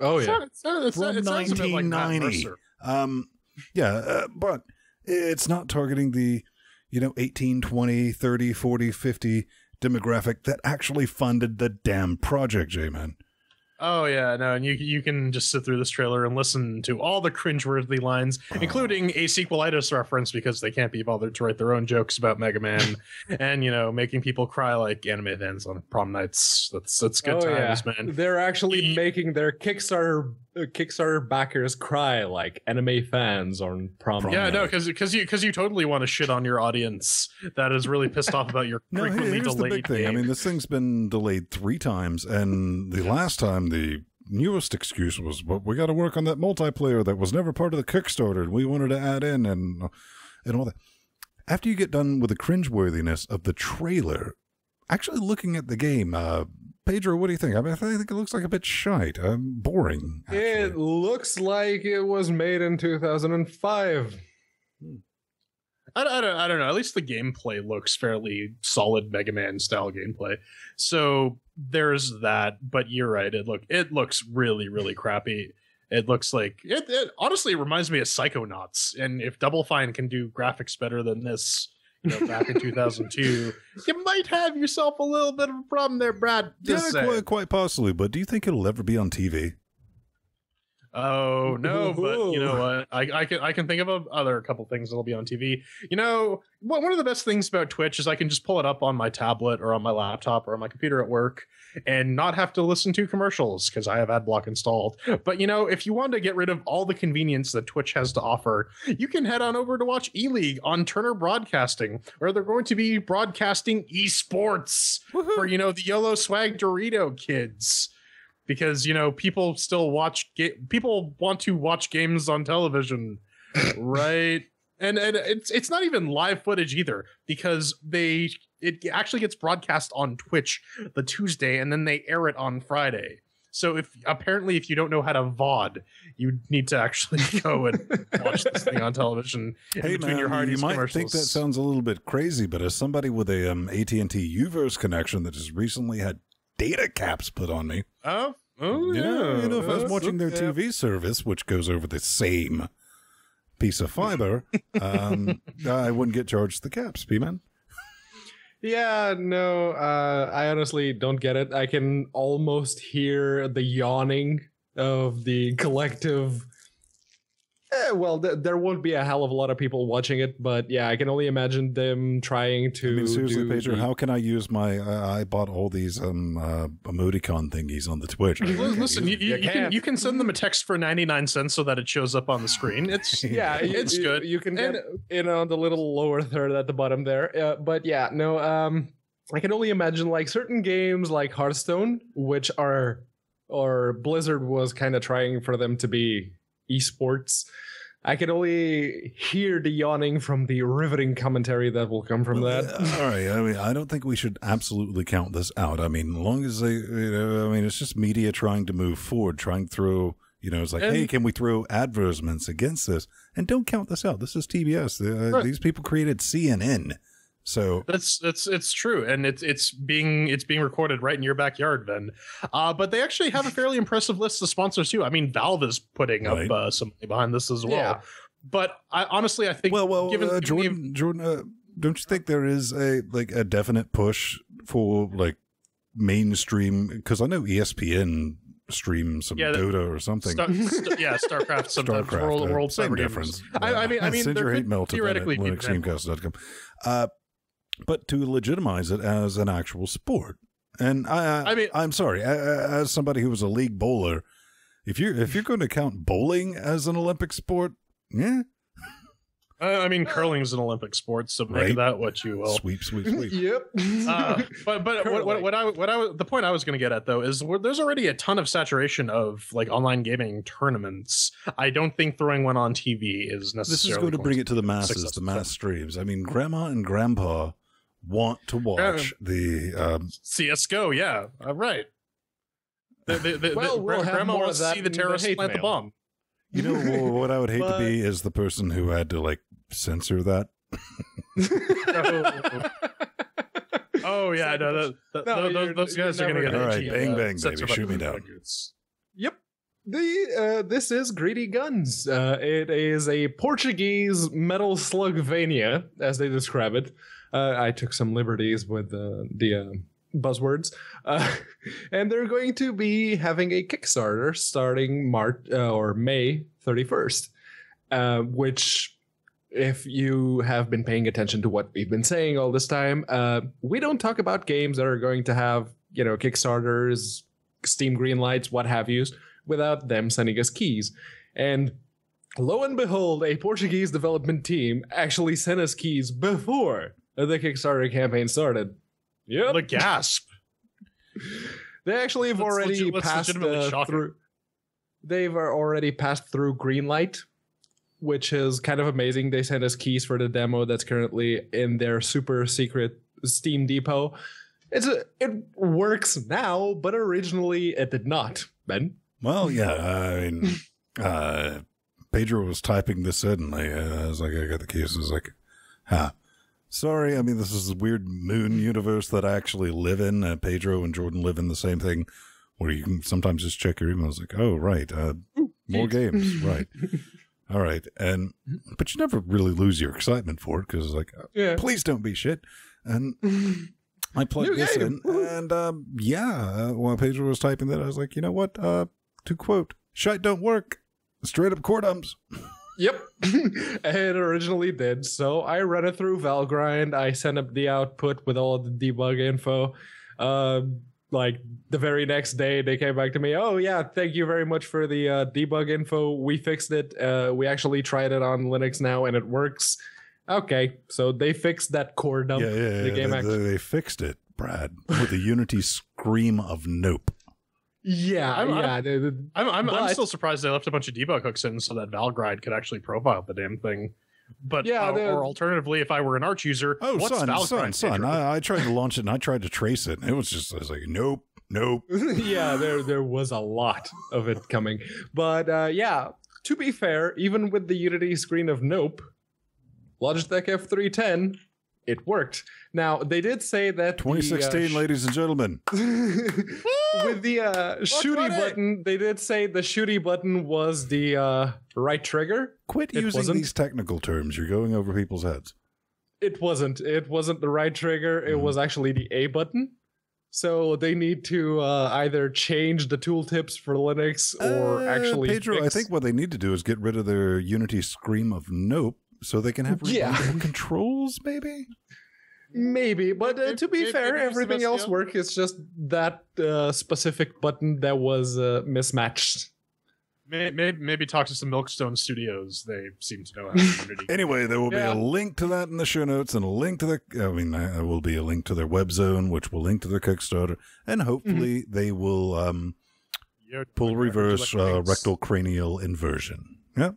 Oh, yeah. It's from 1990. But it's not targeting the 18, 20, 30, 40, 50 demographic that actually funded the damn project, J-Man. Oh yeah, no, and you can just sit through this trailer and listen to all the cringeworthy lines, including a sequelitis reference because they can't be bothered to write their own jokes about Mega Man, and making people cry like anime fans on prom nights. That's good times, man. They're actually making their Kickstarter backers cry like anime fans on prom night. Yeah, no, because you totally want to shit on your audience that is really pissed off about your frequently here's delayed the big thing. game. I mean, this thing's been delayed 3 times, and the last time the newest excuse was, "But we got to work on that multiplayer that was never part of the Kickstarter, and we wanted to add in and all that." After you get done with the cringeworthiness of the trailer, actually looking at the game, Pedro, what do you think? I mean, I think it looks like a bit shite, boring. Actually. It looks like it was made in 2005. I don't know. At least the gameplay looks fairly solid Mega Man style gameplay. So there's that. But you're right. It looks really, really crappy. It looks like it honestly reminds me of Psychonauts. And if Double Fine can do graphics better than this, back in 2002, you might have yourself a little bit of a problem there, Brad. Quite possibly. But do you think it'll ever be on TV? Oh no, but you know what? I can think of a couple things that'll be on TV. One of the best things about Twitch is I can just pull it up on my tablet or on my laptop or on my computer at work and not have to listen to commercials because I have AdBlock installed. But if you want to get rid of all the convenience that Twitch has to offer, you can head on over to watch E-League on Turner Broadcasting, where they're going to be broadcasting esports for the YOLO Swag Dorito kids. Because people still people want to watch games on television, right? and it's not even live footage either, because it actually gets broadcast on Twitch the Tuesday and then they air it on Friday. So if you don't know how to VOD, you need to actually go and watch this thing on television. Hey man, you might think that sounds a little bit crazy, but as somebody with a AT&T Uverse connection that just recently had data caps put on me. Oh yeah. If I was watching their TV service, which goes over the same piece of fiber, I wouldn't get charged the caps, P-Man. Yeah, no, I honestly don't get it. I can almost hear the yawning of the collective. There won't be a hell of a lot of people watching it, but yeah, I can only imagine them trying to. I mean, seriously, Pedro, how can I use my? I bought all these emoticon thingies on the Twitch. Listen, you can send them a text for 99 cents so that it shows up on the screen. It's it's good. You can get in on the little lower third at the bottom there, but yeah, no. I can only imagine like certain games like Hearthstone, which are, or Blizzard was kind of trying for them to be esports. I can only hear the yawning from the riveting commentary that will come from that. All right. I mean, I don't think we should absolutely count this out. I mean, as long as they, it's just media trying to move forward, trying to throw, it's like, hey, can we throw advertisements against this? And don't count this out. This is TBS. Right. These people created CNN. So it's true, and it's being recorded right in your backyard, Ben. But they actually have a fairly impressive list of sponsors too. I mean, Valve is putting up some money behind this as well. Yeah. But I think, Jordan, don't you think there is a definite push for like mainstream? Because I know ESPN streams some Dota or something. StarCraft sometimes. World same difference. I mean, send your hate mail to LinuxGameCast.com. But to legitimize it as an actual sport, and I'm sorry, as somebody who was a league bowler, if you're going to count bowling as an Olympic sport, yeah. I mean, curling is an Olympic sport, so make that what you will. Sweep. Yep. But the point I was going to get at though is there's already a ton of saturation of like online gaming tournaments. I don't think throwing one on TV is necessarily. This is going to bring it to the masses, the mass streams. I mean, Grandma and Grandpa want to watch the CS:GO. Yeah, right. Grandma wants to see the terrorists plant the bomb. What I would hate to be is the person who had to censor that. Oh yeah, those guys are gonna get all right. Bang bang, baby, shoot me down. Yep. This is Greedy Guns. It is a Portuguese metal slugvania, as they describe it. I took some liberties with the buzzwords. And they're going to be having a Kickstarter starting May 31st, which, if you have been paying attention to what we've been saying all this time, we don't talk about games that are going to have, Kickstarters, Steam greenlights, what have yous, without them sending us keys. And lo and behold, a Portuguese development team actually sent us keys before the Kickstarter campaign started. Yep. The gasp. They actually have already passed through. They've already passed through greenlight, which is kind of amazing. They sent us keys for the demo that's currently in their super secret Steam depot. It works now, but originally it did not. Ben? Well, yeah, I mean, Pedro was typing this in, and I was like, I got the keys. I was like, sorry, I mean, this is a weird moon universe that I actually live in. Pedro and Jordan live in the same thing, where you can sometimes just check your emails, like, oh, right, more games, right. All right, but you never really lose your excitement for it, because it's like, please don't be shit. And I plugged this in, and while Pedro was typing that, I was like, you know what, to quote, shite don't work, straight up core dumps. Yep, it originally did. So I ran it through Valgrind. I sent up the output with all of the debug info. Like the very next day, they came back to me. Oh yeah, thank you very much for the debug info. We fixed it. We actually tried it on Linux now, and it works. Okay, so they fixed that core dump. They fixed it, Brad, with a Unity scream of nope. I'm still surprised they left a bunch of debug hooks in so that Valgrind could actually profile the damn thing. But or alternatively, if I were an Arch user, what's Valgrind? Son, I tried to launch it and I tried to trace it, and it was just, I was like, nope. Yeah, there was a lot of it coming. But to be fair, even with the Unity screen of nope, Logitech F310, it worked. Now, they did say that 2016, ladies and gentlemen. With the shooty button, they did say the shooty button was the right trigger. Quit using these technical terms. You're going over people's heads. It wasn't the right trigger. It was actually the A button. So they need to either change the tooltips for Linux or actually Pedro, I think what they need to do is get rid of their Unity scream of nope, so they can have controls, maybe? Maybe, but to be fair, everything else worked. It's just that specific button that was mismatched. Maybe talk to some Milkstone Studios. They seem to know how to Unity. Anyway, there will be a link to that in the show notes, and a link to there will be a link to their web zone, which will link to their Kickstarter, and hopefully they will pull reverse rectal cranial inversion. Yep.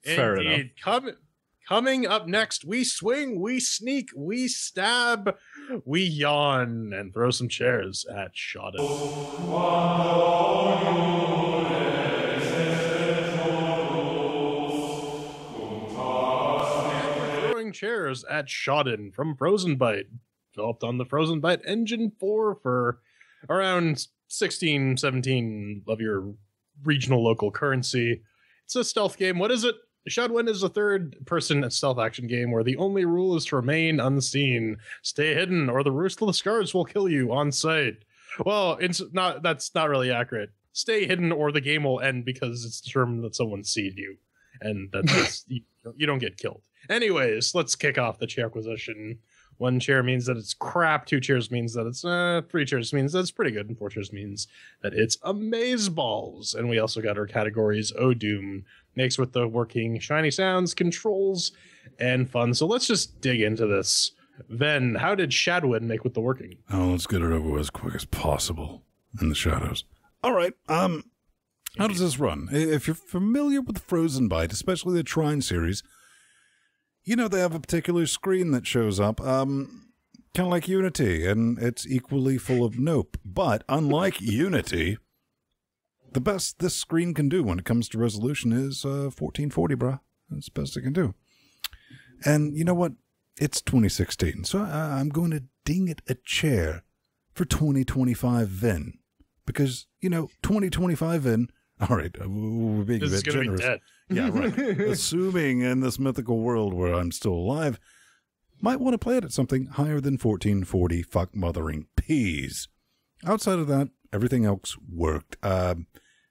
Fair enough. Coming up next, we swing, we sneak, we stab, we yawn, and throw some chairs at Shawden. Throwing chairs at Shawden from Frozen Byte, developed on the Frozen Byte Engine 4 for around 16, 17 of your regional local currency. It's a stealth game. What is it? Shawden is a third-person stealth action game where the only rule is to remain unseen, stay hidden, or the ruthless guards will kill you on sight. Well, that's not really accurate. Stay hidden, or the game will end because it's determined that someone sees you, and that's you don't get killed. Anyways, let's kick off the CHAIRQUISITION. 1 chair means that it's crap. 2 chairs means that it's 3 chairs means that it's pretty good, and 4 chairs means that it's amazeballs. And we also got our categories: Oh Doom, makes with the working shiny sounds, controls, and fun. So let's just dig into this. Ven, how did Shadwin make with the working? Oh, let's get it over as quick as possible in the shadows. All right. How does this run? If you're familiar with Frozen Byte, especially the Trine series, you know they have a particular screen that shows up, kind of like Unity, and it's equally full of nope. But unlike Unity, the best this screen can do when it comes to resolution is 1440, bruh. That's the best it can do. And you know what? It's 2016, so I'm going to ding it a chair for 2025 Ven. Because, 2025 Ven, all right, we're being a bit generous. Be dead. Yeah, right. Assuming in this mythical world where I'm still alive, might want to play it at something higher than 1440 fuck mothering P's. Outside of that, everything else worked.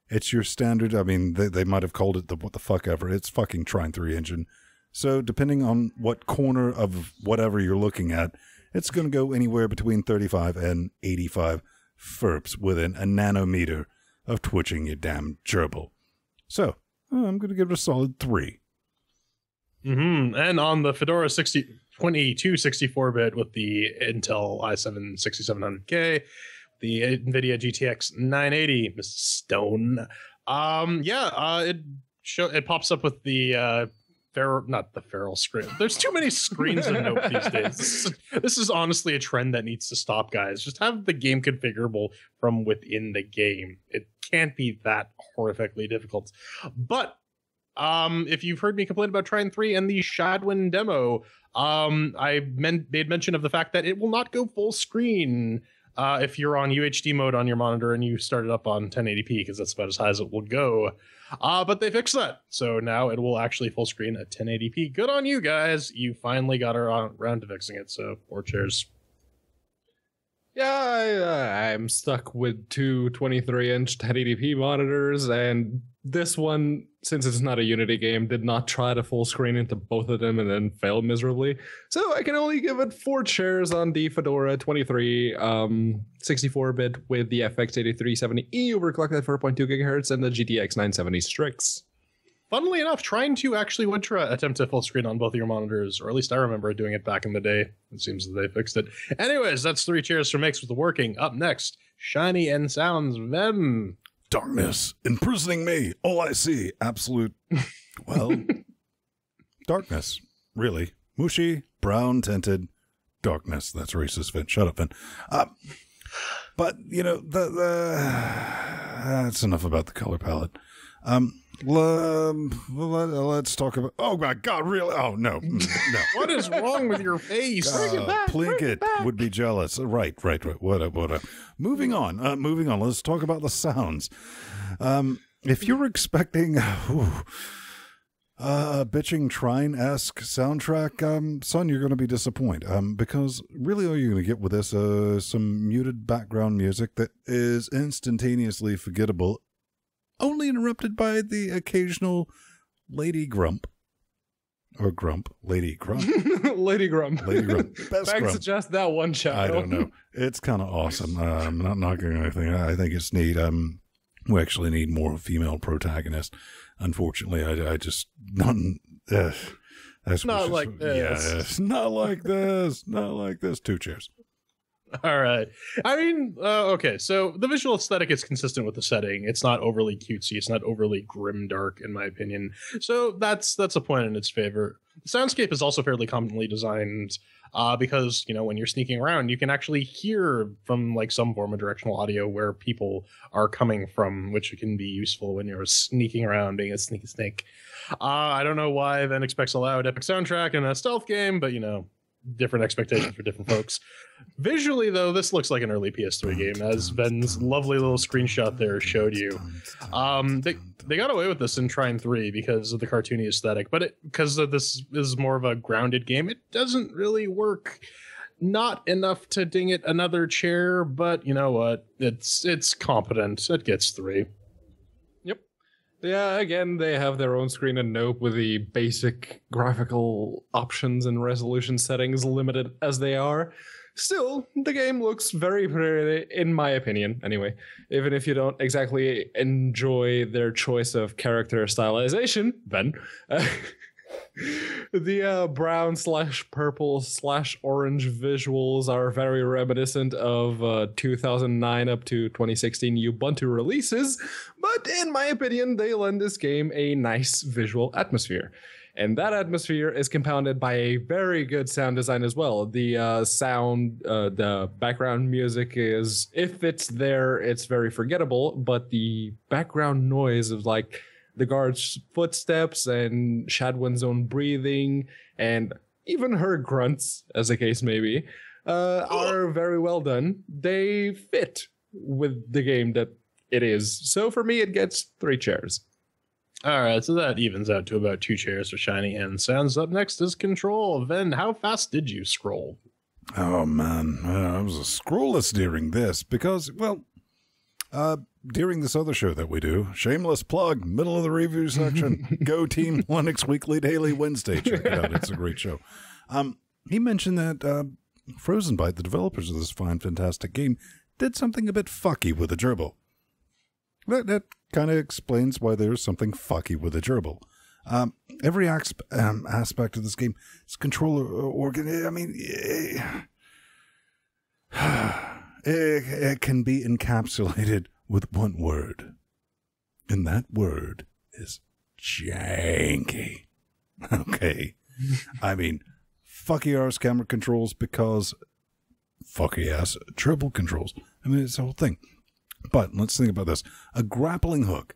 It's your standard, I mean, they might have called it the what the fuck ever. It's fucking Trine 3 engine. So depending on what corner of whatever you're looking at, it's going to go anywhere between 35 and 85 FERPs within a nanometer of twitching your damn gerbil. So, I'm going to give it a solid 3. And on the Fedora 2264-bit with the Intel i7 6700K, the NVIDIA GTX 980, Mrs. Stone. It pops up with the not the feral screen. There's too many screens in Nope these days. This is honestly a trend that needs to stop, guys. Just have the game configurable from within the game. It can't be that horrifically difficult. But if you've heard me complain about Trine 3 and the Shawden demo, I made mention of the fact that it will not go full screen if you're on UHD mode on your monitor and you start it up on 1080p, because that's about as high as it will go. But they fixed that. So now it will actually full screen at 1080p. Good on you guys. You finally got around to fixing it. So 4 cheers. Yeah, I'm stuck with two 23-inch 1080p monitors, and this one, since it's not a Unity game, did not try to full screen into both of them and then failed miserably. So I can only give it 4 chairs on the Fedora 23 64-bit with the FX8370E overclocked at 4.2 GHz and the GTX 970 Strix. Funnily enough, Trine 2 actually would attempt to full screen on both of your monitors, or at least I remember doing it back in the day. It seems that they fixed it. Anyways, that's 3 cheers for Mix with the working. Up next, Shiny and Sounds Vem. Darkness imprisoning me. All I see, absolute, well, darkness, really. Mushy, brown tinted darkness. That's racist, Vin. Shut up, Vin. But, you know, that's enough about the color palette. Let's talk about. Oh my God! Really? Oh no! No. What is wrong with your face? Plinkett would be jealous. Right. What? Moving on. Let's talk about the sounds. If you're expecting a bitching Trine-esque soundtrack, son, you're going to be disappointed. Because really, all you're going to get with this some muted background music that is instantaneously forgettable. Only interrupted by the occasional Lady Grump. Or Grump. Lady Grump. Lady Grump. Lady Grump. Best Thanks Grump. Suggest that one, child. I don't know. It's kind of awesome. I'm not knocking anything. I think it's neat. We actually need more female protagonists. Unfortunately, I just... That's not like this. Yes. Not like this. Not like this. 2 cheers. All right. I mean, okay. So the visual aesthetic is consistent with the setting. It's not overly cutesy. It's not overly grimdark, in my opinion. So that's a point in its favor. The soundscape is also fairly commonly designed because, you know, when you're sneaking around, you can actually hear from like some form of directional audio where people are coming from, which can be useful when you're sneaking around being a sneaky snake. I don't know why Ven expects a loud epic soundtrack in a stealth game, but, you know, different expectations for different folks. Visually, though, this looks like an early PS3 game, as Ben's lovely little screenshot there showed you. They got away with this in Trine 3 because of the cartoony aesthetic, but because this is more of a grounded game, it doesn't really work. Not enough to ding it another chair, but you know what? It's competent. It gets 3. Yeah, again, they have their own screen and Nope with the basic graphical options and resolution settings limited as they are. Still, the game looks very pretty, in my opinion, anyway. Even if you don't exactly enjoy their choice of character stylization, Ben. The brown/purple/orange visuals are very reminiscent of 2009 up to 2016 Ubuntu releases, but in my opinion, they lend this game a nice visual atmosphere. And that atmosphere is compounded by a very good sound design as well. The the background music is, if it's there, it's very forgettable, but the background noise of like the guard's footsteps and Shadwin's own breathing and even her grunts, as the case may be, are very well done. They fit with the game that it is. So for me, it gets 3 chairs. All right, so that evens out to about 2 chairs for Shiny and Sans. Up next is Control. Ven, how fast did you scroll? Oh, man. I was a scrollless during this because, well, during this other show that we do, shameless plug, middle of the review section, Go Team Linux Weekly Daily Wednesday. Check it out. It's a great show. He mentioned that Frozen Byte, the developers of this fine, fantastic game, did something a bit fucky with a gerbil. That kind of explains why there's something fucky with a gerbil. Every aspect of this game is controller organ. I mean, it can be encapsulated with one word, and that word is janky. Okay, I mean, fucky arse camera controls because fucky ass gerbil controls. I mean, it's the whole thing. But let's think about this. A grappling hook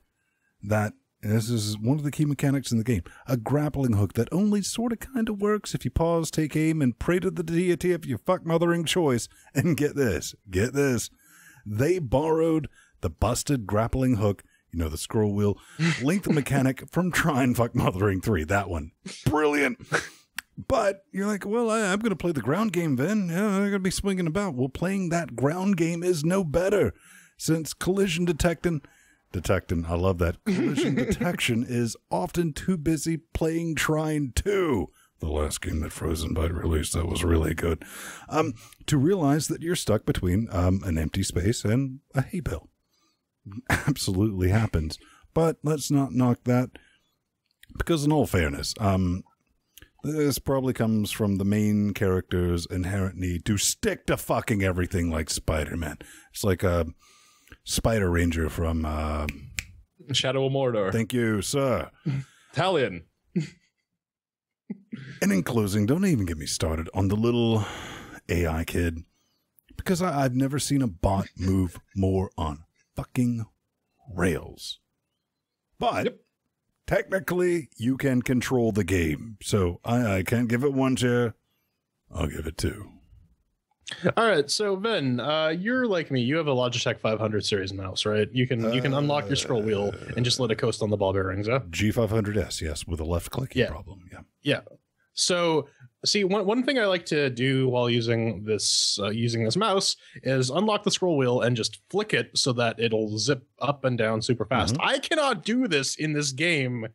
that, this is one of the key mechanics in the game, a grappling hook that only sort of kind of works if you pause, take aim, and pray to the deity of your fuck-mothering choice. And get this. They borrowed the busted grappling hook, you know, the scroll wheel, length mechanic from Try and Fuck Mothering 3. That one. Brilliant. But you're like, well, I'm going to play the ground game then. Yeah, I'm going to be swinging about. Well, playing that ground game is no better. Since collision detecting, I love that. Collision detection is often too busy playing Trine 2, the last game that Frozen Byte released that was really good, to realize that you're stuck between an empty space and a hay bale. Absolutely happens. But let's not knock that, because in all fairness, this probably comes from the main character's inherent need to stick to fucking everything like Spider-Man. It's like a Spider Ranger from Shadow of Mordor. Thank you, sir. Italian. And in closing, don't even get me started on the little AI kid, because I've never seen a bot move more on fucking rails. But technically, you can control the game, so I can't give it 1 chair. I'll give it 2. All right, so Ven, you're like me. You have a Logitech 500 series mouse, right? You can unlock your scroll wheel and just let it coast on the ball bearings. G500S, yes, with a left clicking problem. Yeah. So, see, one thing I like to do while using this mouse is unlock the scroll wheel and just flick it so that it'll zip up and down super fast. I cannot do this in this game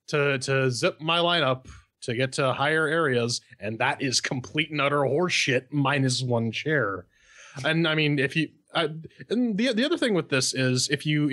to zip my lineup to get to higher areas, and that is complete and utter horseshit minus 1 chair. And I mean, and the other thing with this is if you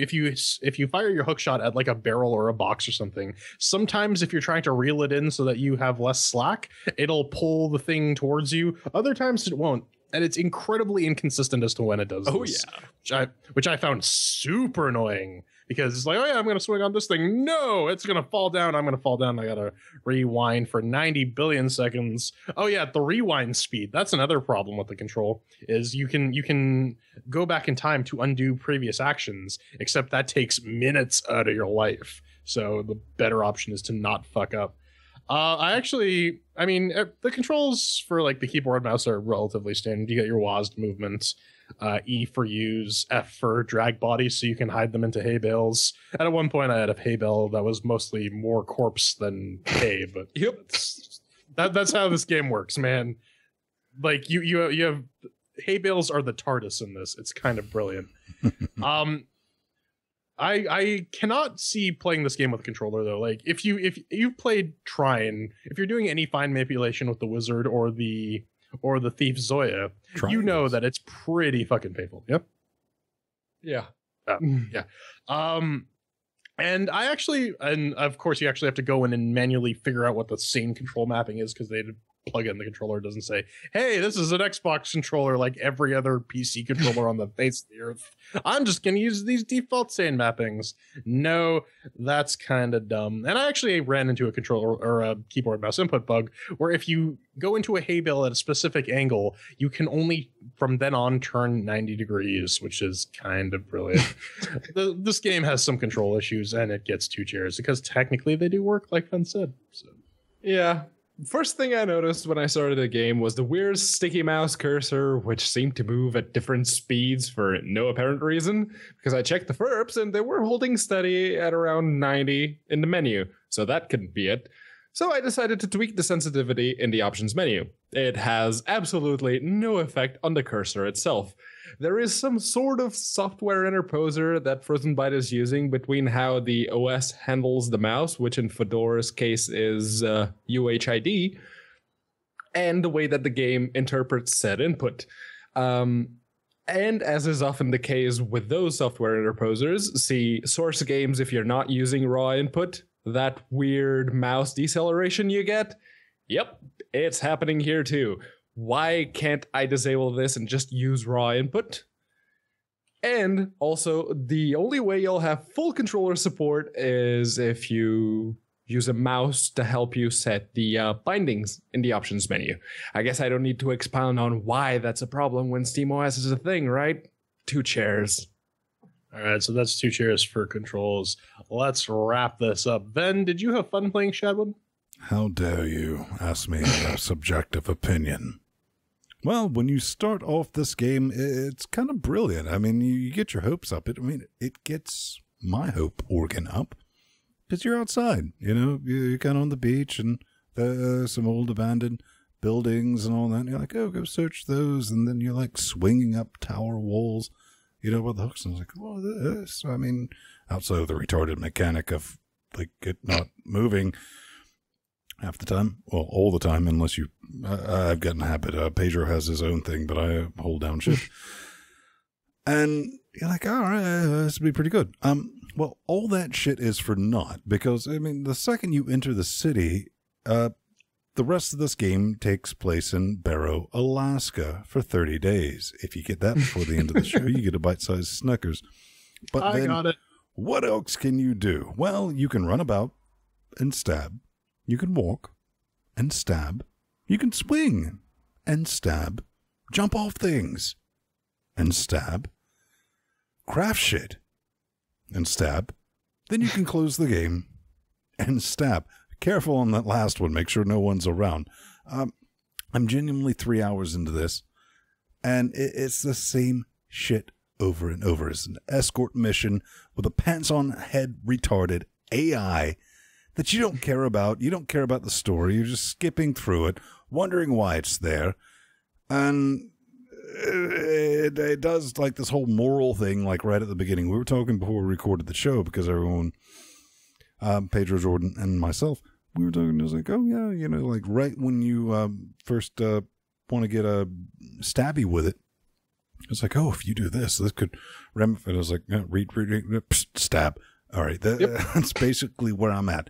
fire your hook shot at like a barrel or a box or something, sometimes if you're trying to reel it in so that you have less slack, it'll pull the thing towards you. Other times it won't. And it's incredibly inconsistent as to when it does this. Yeah. Which I found super annoying, because it's like, oh yeah, I'm going to swing on this thing. No, it's going to fall down. I'm going to fall down. I got to rewind for 90 billion seconds. Oh yeah, the rewind speed. That's another problem with the control, is you can go back in time to undo previous actions, except that takes minutes out of your life. So the better option is to not fuck up. The controls for like the keyboard mouse are relatively standard. You get your WASD movements, E for use, F for drag bodies, so you can hide them into hay bales. And at one point I had a hay bale that was mostly more corpse than hay, but that's how this game works, man. Like you have hay bales are the TARDIS in this. It's kind of brilliant. I cannot see playing this game with a controller though. Like if you've played Trine, if you're doing any fine manipulation with the wizard or the thief Zoya, you know that it's pretty fucking painful. Yep. Yeah. Yeah. And of course you actually have to go in and manually figure out what the same control mapping is, because they plug in the controller. It doesn't say, hey, this is an Xbox controller like every other PC controller on the face of the earth. I'm just going to use these default sane mappings. No, that's kind of dumb. And I actually ran into a controller or a keyboard mouse input bug where if you go into a hay bale at a specific angle, you can only from then on turn 90 degrees, which is kind of brilliant. This game has some control issues, and it gets 2 chairs because technically they do work, like Fen said. So. Yeah. first thing I noticed when I started the game was the weird sticky mouse cursor, which seemed to move at different speeds for no apparent reason, because I checked the FERPs and they were holding steady at around 90 in the menu, so that couldn't be it. So I decided to tweak the sensitivity in the options menu. It has absolutely no effect on the cursor itself. There is some sort of software interposer that Frozen Byte is using between how the OS handles the mouse, which in Fedora's case is UHID, and the way that the game interprets said input. And as is often the case with those software interposers, see source games if you're not using raw input, that weird mouse deceleration you get? Yep, it's happening here too. Why can't I disable this and just use raw input? And also, the only way you'll have full controller support is if you use a mouse to help you set the bindings in the options menu. I guess I don't need to expound on why that's a problem when SteamOS is a thing, right? 2 chairs. All right, so that's 2 chairs for controls. Let's wrap this up. Ben, did you have fun playing Shadwood? How dare you ask me a subjective opinion? Well, when you start off this game, it's kind of brilliant. I mean, you get your hopes up. It gets my hope organ up because you're outside. You know, you're kind of on the beach and there's some old abandoned buildings and all that. And you're like, oh, go search those. And then you're like swinging up tower walls, you know, with the hooks. And I was like, oh, this. I mean, outside of the retarded mechanic of like it not moving half the time, well, all the time, unless you, I've gotten a habit. Pedro has his own thing, but I hold down shift. And you're like, all right, this would be pretty good. Well, all that shit is for naught, because, I mean, the second you enter the city, the rest of this game takes place in Barrow, Alaska for 30 days. If you get that before the end of the show, you get a bite-sized Snickers. But I got it. What else can you do? Well, you can run about and stab. You can walk and stab. You can swing and stab. Jump off things and stab. Craft shit and stab. Then you can close the game and stab. Careful on that last one. Make sure no one's around. I'm genuinely 3 hours into this, and it's the same shit over and over. It's an escort mission with a pants-on head retarded AI that you don't care about. You don't care about the story. You're just skipping through it, wondering why it's there. And it does like this whole moral thing, like right at the beginning. We were talking before we recorded the show because everyone, Pedro, Jordan, and myself, we were talking, it was like, oh yeah, you know, like right when you first want to get a stabby with it, it's like, oh, if you do this, this could ramify. I was like, no, read, stab. All right, that's basically where I'm at.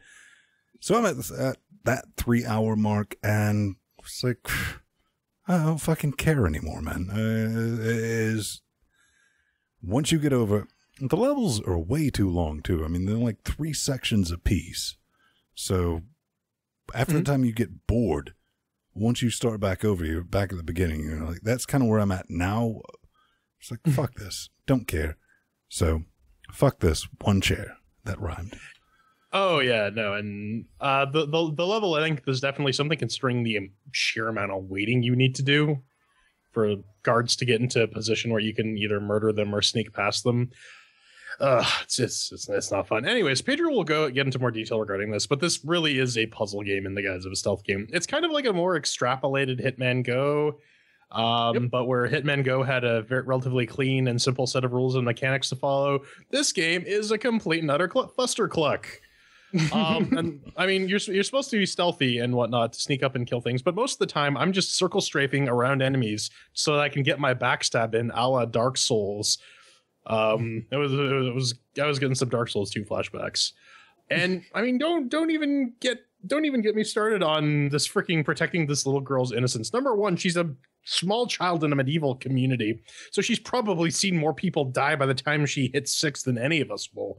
So I'm at that 3 hour mark, and it's like, I don't fucking care anymore, man. Once you get over, the levels are way too long, too. I mean, they're like 3 sections apiece. So after the time you get bored, once you start back over, you're back at the beginning. You know, like that's kind of where I'm at now. It's like, fuck this. Don't care. So, fuck this. 1 chair. That rhymed. Oh yeah, no, and the level length is definitely something considering the sheer amount of waiting you need to do for guards to get into a position where you can either murder them or sneak past them. It's not fun. Anyways, Pedro will get into more detail regarding this, but this really is a puzzle game in the guise of a stealth game. It's kind of like a more extrapolated Hitman Go. But where Hitman Go had a relatively clean and simple set of rules and mechanics to follow, this game is a complete and utter clustercluck. And I mean, you're supposed to be stealthy and whatnot to sneak up and kill things, but most of the time I'm just circle strafing around enemies so that I can get my backstab in, a la Dark Souls. I was getting some Dark Souls 2 flashbacks, and I mean, don't even get me started on this freaking protecting this little girl's innocence. Number one, she's a small child in a medieval community, so she's probably seen more people die by the time she hits 6 than any of us will.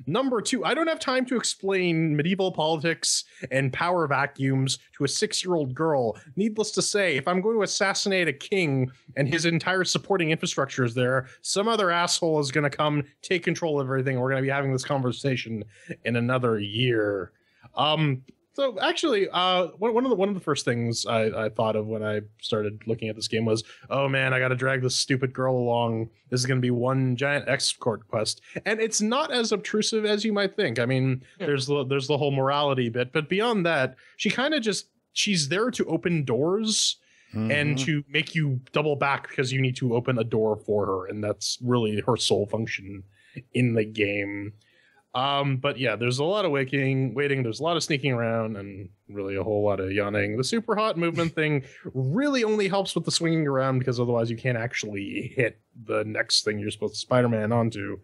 Number two, I don't have time to explain medieval politics and power vacuums to a 6-year-old girl. Needless to say, if I'm going to assassinate a king and his entire supporting infrastructure is there, some other asshole is going to come take control of everything. We're going to be having this conversation in another year. So actually, one of the first things I thought of when I started looking at this game was, oh man, I got to drag this stupid girl along. This is going to be one giant escort quest, and it's not as obtrusive as you might think. I mean, there's the whole morality bit, but beyond that, she kind of she's there to open doors. And to make you double back because you need to open a door for her, and that's really her sole function in the game. But yeah, there's a lot of waiting, there's a lot of sneaking around, and really a whole lot of yawning. The super hot movement thing really only helps with the swinging around, because otherwise you can't actually hit the next thing you're supposed to Spider-Man onto.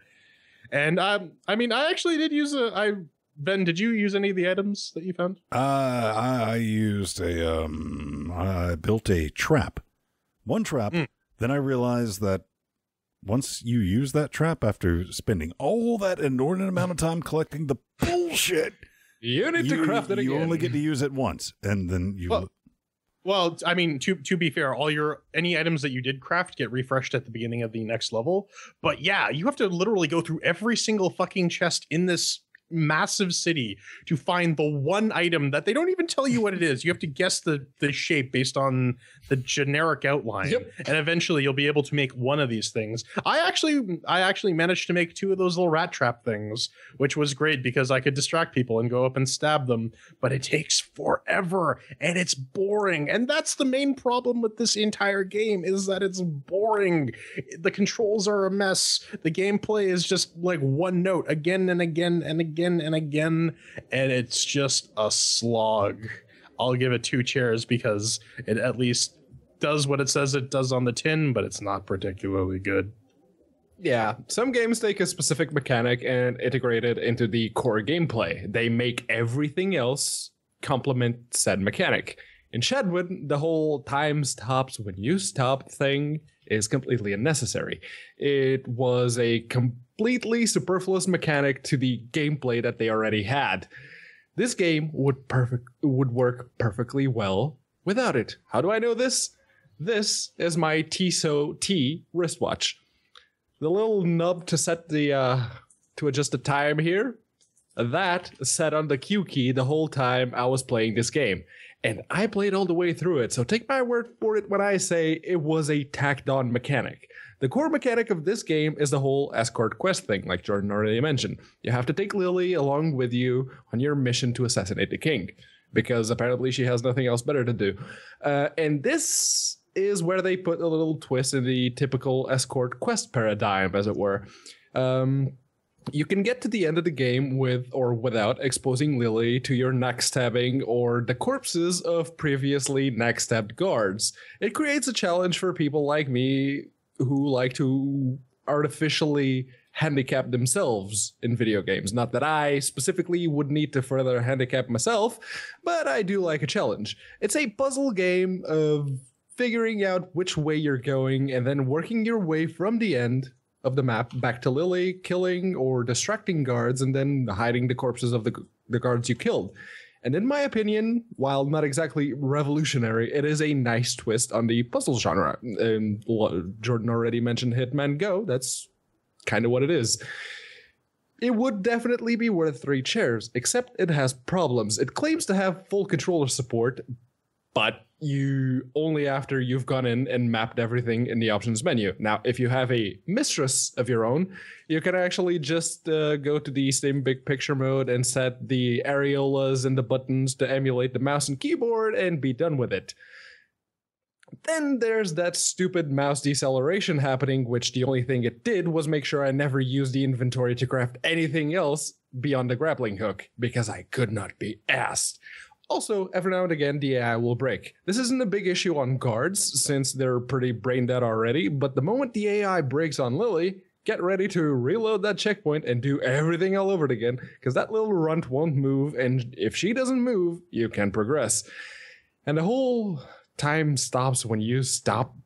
And I mean, I actually did use Ben, did you use any of the items that you found? I used I built a trap. One trap. Then I realized that once you use that trap, after spending all that inordinate amount of time collecting the bullshit, you need to craft it again. You only get to use it once, and then you... Well, I mean, to be fair, any items that you did craft get refreshed at the beginning of the next level. But yeah, you have to literally go through every single fucking chest in this massive city to find the one item that they don't even tell you what it is. You have to guess the shape based on the generic outline. Yep. And eventually you'll be able to make one of these things. I actually managed to make 2 of those little rat trap things, which was great because I could distract people and go up and stab them, but it takes forever and it's boring. And that's the main problem with this entire game, is that it's boring. The controls are a mess. The gameplay is just like one note again and again and again and again, and it's just a slog. I'll give it 2 chairs because it at least does what it says it does on the tin, but it's not particularly good. Yeah, some games take a specific mechanic and integrate it into the core gameplay. They make everything else complement said mechanic. In Shadwood, the whole time stops when you stop thing is completely unnecessary. It was a completely superfluous mechanic to the gameplay that they already had. This game would work perfectly well without it. How do I know this? This is my Tissot T wristwatch. The little nub to set the to adjust the time here, that set on the Q key the whole time I was playing this game. And I played all the way through it, so take my word for it when I say it was a tacked-on mechanic. The core mechanic of this game is the whole escort quest thing, like Jordan already mentioned. You have to take Lily along with you on your mission to assassinate the king, because apparently she has nothing else better to do. And this is where they put a little twist in the typical escort quest paradigm, as it were. You can get to the end of the game with or without exposing Lily to your neck-stabbing or the corpses of previously neck-stabbed guards. It creates a challenge for people like me who like to artificially handicap themselves in video games. Not that I specifically would need to further handicap myself, but I do like a challenge. It's a puzzle game of figuring out which way you're going and then working your way from the end of the map back to Lily, killing or distracting guards, and then hiding the corpses of the guards you killed. And in my opinion, while not exactly revolutionary, it is a nice twist on the puzzle genre. And Jordan already mentioned Hitman Go. That's kind of what it is. It would definitely be worth 3 chairs, except it has problems. It claims to have full controller support, but you only after you've gone in and mapped everything in the options menu. Now, if you have a mistress of your own, you can actually just go to the same big picture mode and set the areolas and the buttons to emulate the mouse and keyboard and be done with it. Then there's that stupid mouse deceleration happening, which the only thing it did was make sure I never used the inventory to craft anything else beyond the grappling hook, because I could not be asked. Also, every now and again, the AI will break. This isn't a big issue on guards, since they're pretty brain dead already, but the moment the AI breaks on Lily, get ready to reload that checkpoint and do everything all over again, because that little runt won't move, and if she doesn't move, you can progress. And the whole time stops when you stop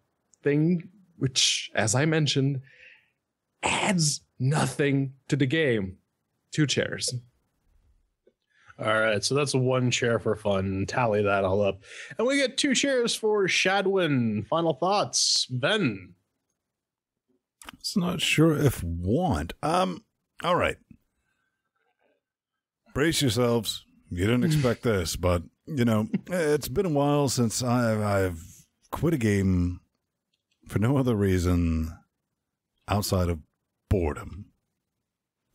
thing, which, as I mentioned, adds nothing to the game. 2 chairs. All right, so that's 1 chair for fun. Tally that all up. And we get 2 chairs for Shadwin. Final thoughts, Ben? It's not sure if want. All right. Brace yourselves. You didn't expect this, but, you know, it's been a while since I've quit a game for no other reason outside of boredom.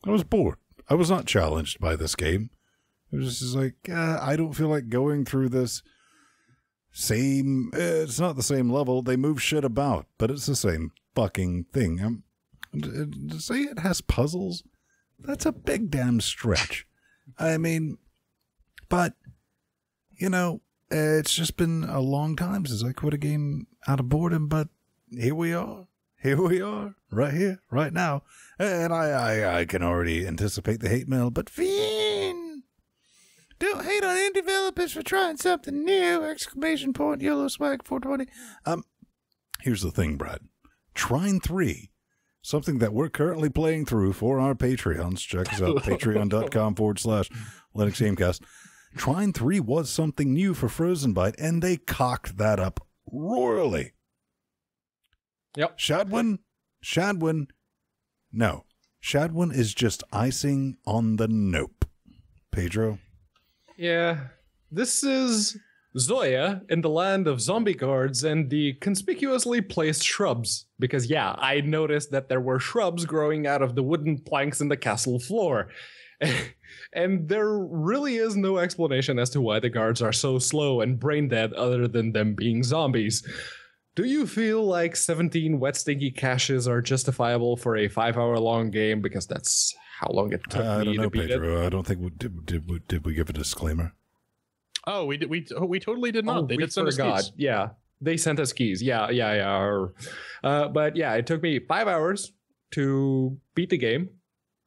I was bored. I was not challenged by this game. It was just like, I don't feel like going through this same... it's not the same level. They move shit about, but it's the same fucking thing. To say it has puzzles, that's a big damn stretch. I mean, but, you know, it's just been a long time since I quit a game out of boredom, but here we are. Here we are, right here, right now. And I can already anticipate the hate mail, but Fiend! Don't hate on indie developers for trying something new! Exclamation point, yellow swag 420. Here's the thing, Brad. Trine 3, something that we're currently playing through for our Patreons. Check us out, patreon.com/LinuxGameCast. Trine 3 was something new for Frozen Byte, and they cocked that up royally. Yep. Shawden? No. Shawden is just icing on the nope. Pedro? Yeah. This is Zoya in the land of zombie guards and the conspicuously placed shrubs. Because, yeah, I noticed that there were shrubs growing out of the wooden planks in the castle floor. And there really is no explanation as to why the guards are so slow and brain dead other than them being zombies. Do you feel like 17 wet stinky caches are justifiable for a 5-hour-long game? Because that's how long it took me to beat Pedro. it. I don't think did we give a disclaimer? Oh, we totally did not. They did send us keys. Yeah, they sent us keys. Yeah. But yeah, it took me 5 hours to beat the game.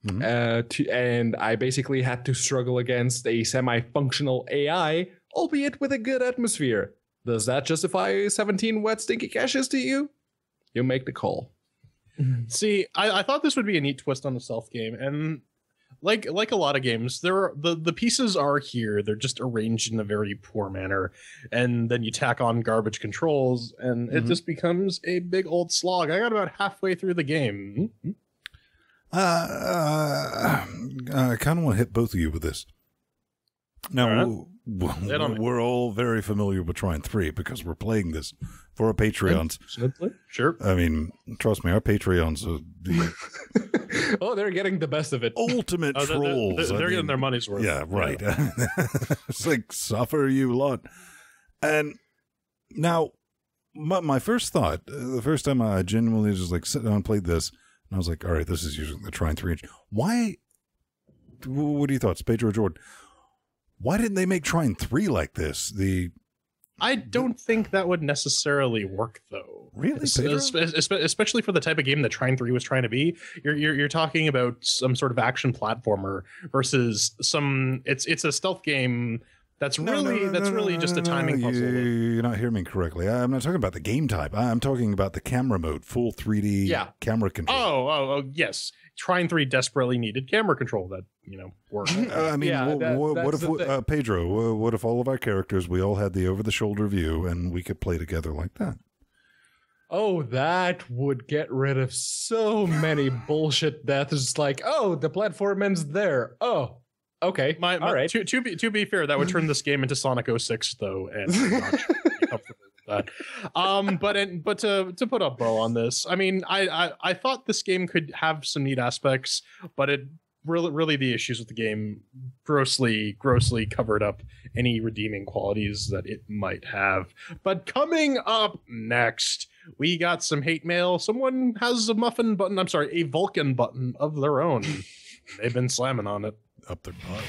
Mm-hmm. And I basically had to struggle against a semi-functional AI, albeit with a good atmosphere. Does that justify 17 wet stinky caches to you? You make the call. See, I thought this would be a neat twist on the stealth game, and like a lot of games, the pieces are here. They're just arranged in a very poor manner, and then you tack on garbage controls, and it just becomes a big old slog. I got about halfway through the game. I kind of want to hit both of you with this. Now, we're all very familiar with Trine 3 because we're playing this for our Patreons. Sure. I mean, trust me, our Patreons are the oh, they're getting the best of it. Ultimate trolls. They're getting their money's worth. Yeah, right. Yeah. It's like, suffer you lot. And now, my first thought, the first time I genuinely just like sat down and played this, and I was like, all right, this is using the Trine 3 engine. Why? What are your thoughts, Pedro or Jordan? Why didn't they make Trine 3 like this? I don't think that would necessarily work, though. Really, especially for the type of game that Trine 3 was trying to be. You're talking about some sort of action platformer versus some. It's a stealth game. That's really just a timing puzzle. You're not hearing me correctly. I'm not talking about the game type. I'm talking about the camera mode, full 3D camera control. Oh, yes. Trine 3 desperately needed camera control that, worked. I mean, what if, Pedro, what if all of our characters, we all had the over-the-shoulder view and we could play together like that? Oh, that would get rid of so many bullshit deaths. It's like, oh, the platform ends there. Oh. Okay. All right. To be fair, that would turn this game into Sonic 06, though, and I'm not comfortable with that. But to put a bow on this, I mean, I thought this game could have some neat aspects, but it really the issues with the game grossly covered up any redeeming qualities that it might have. But coming up next, we got some hate mail. Someone has a Vulcan button of their own. They've been slamming on it. Up their butt.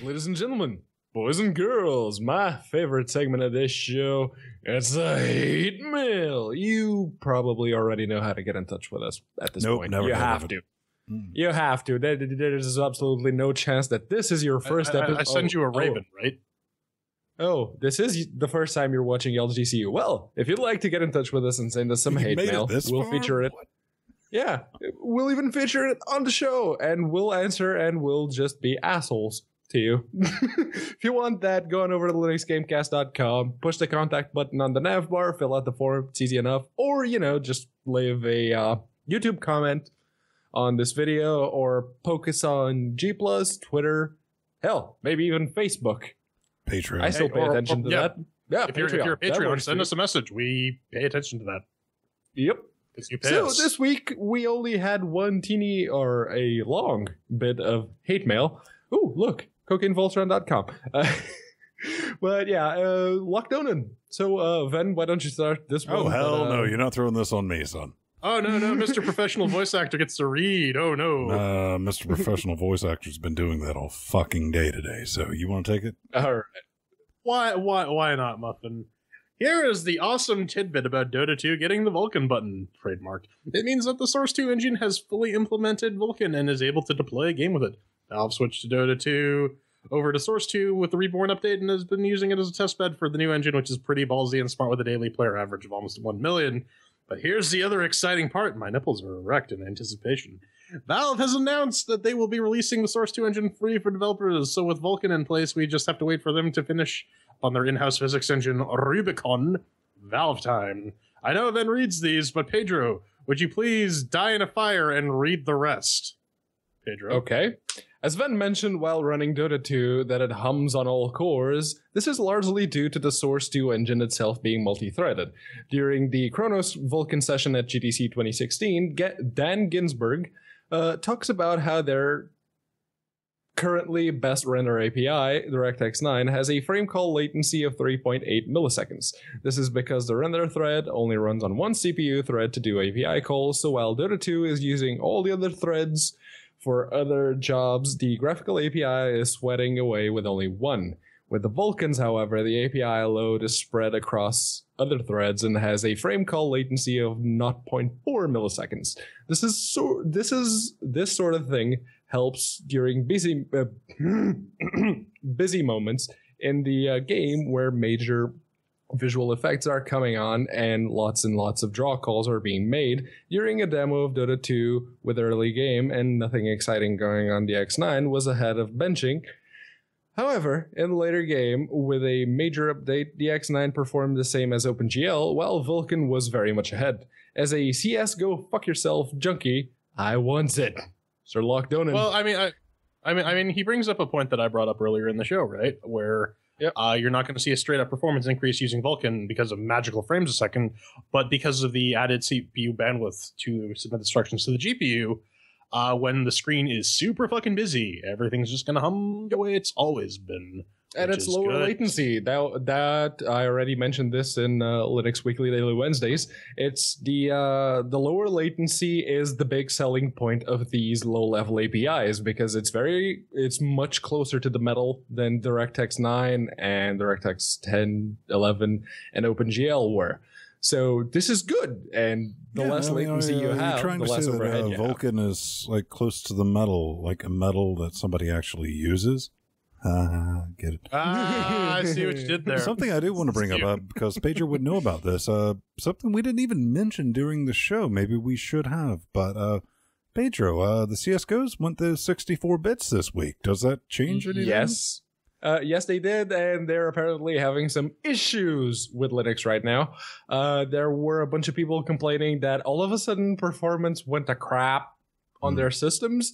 Ladies and gentlemen, boys and girls, my favorite segment of this show, it's the hate mail. You probably already know how to get in touch with us at this point. Never. You have to. You have to. There's absolutely no chance that this is your first episode. I send you a raven, right? Oh, this is the first time you're watching LGCU. Well, if you'd like to get in touch with us and send us some hate mail, we'll feature it. What? Yeah, we'll even feature it on the show, and we'll answer, and we'll just be assholes to you. If you want that, go on over to LinuxGameCast.com, push the contact button on the nav bar, fill out the form, it's easy enough, or, just leave a YouTube comment on this video or poke us on G+, Twitter, hell, maybe even Facebook. Patreon. I still pay attention to that. Yeah, if you're a Patreon, send us a message. We pay attention to that. Yep. You pay So us. this week, we only had one teeny or a long bit of hate mail. Ooh, look, cocainevoltron.com. But yeah, Lockdown. So, Ven, why don't you start this one? Oh, hell no. You're not throwing this on me, son. Oh, no, Mr. Professional Voice Actor gets to read. Oh, no. Mr. Professional Voice Actor's been doing that all fucking day today. So you want to take it? All right. Why not, Muffin? Here is the awesome tidbit about Dota 2 getting the Vulkan button trademarked. It means that the Source 2 engine has fully implemented Vulkan and is able to deploy a game with it. Valve switched to Dota 2 over to Source 2 with the Reborn update and has been using it as a testbed for the new engine, which is pretty ballsy and smart with a daily player average of almost 1 million. But here's the other exciting part. My nipples are erect in anticipation. Valve has announced that they will be releasing the Source 2 engine free for developers, so with Vulkan in place, we just have to wait for them to finish on their in-house physics engine, Rubicon. Valve time. I know Ven reads these, but Pedro, would you please die in a fire and read the rest? Pedro. Okay. As Ven mentioned while running Dota 2 that it hums on all cores, this is largely due to the Source 2 engine itself being multi-threaded. During the Kronos Vulkan session at GTC 2016, Dan Ginsberg talks about how their currently best render API, DirectX 9, has a frame call latency of 3.8 milliseconds. This is because the render thread only runs on one CPU thread to do API calls, so while Dota 2 is using all the other threads for other jobs, the graphical API is sweating away with only one. With the Vulkans, however, the API load is spread across other threads and has a frame call latency of 0.4 milliseconds. This sort of thing helps during busy moments in the game where major visual effects are coming on and lots of draw calls are being made during a demo of Dota 2 with early game and nothing exciting going on. The X9 was ahead of benching. However, in the later game, with a major update, the X9 performed the same as OpenGL, while Vulkan was very much ahead. As a CS go fuck yourself junkie, I want it. Sir Lockdown. Well, I mean, he brings up a point that I brought up earlier in the show, right? Where you're not going to see a straight up performance increase using Vulkan because of magical frames a second, but because of the added CPU bandwidth to submit instructions to the GPU. When the screen is super fucking busy, everything's just gonna hum the way it's always been. And it's lower latency. That I already mentioned this in Linux Weekly Daily Wednesdays. It's the lower latency is the big selling point of these low-level APIs because it's much closer to the metal than DirectX 9 and DirectX 10, 11, and OpenGL were. So this is good, and the less latency you have, the less overhead you have. Vulkan is like close to the metal, like a metal that somebody actually uses. Get it? I see what you did there. Something I do want to bring up because Pedro would know about this. Something we didn't even mention during the show. Maybe we should have, but Pedro, the CS:GOs went to 64 bits this week. Does that change anything? Yes. Yes, they did, and they're apparently having some issues with Linux right now. There were a bunch of people complaining that all of a sudden performance went to crap on their systems.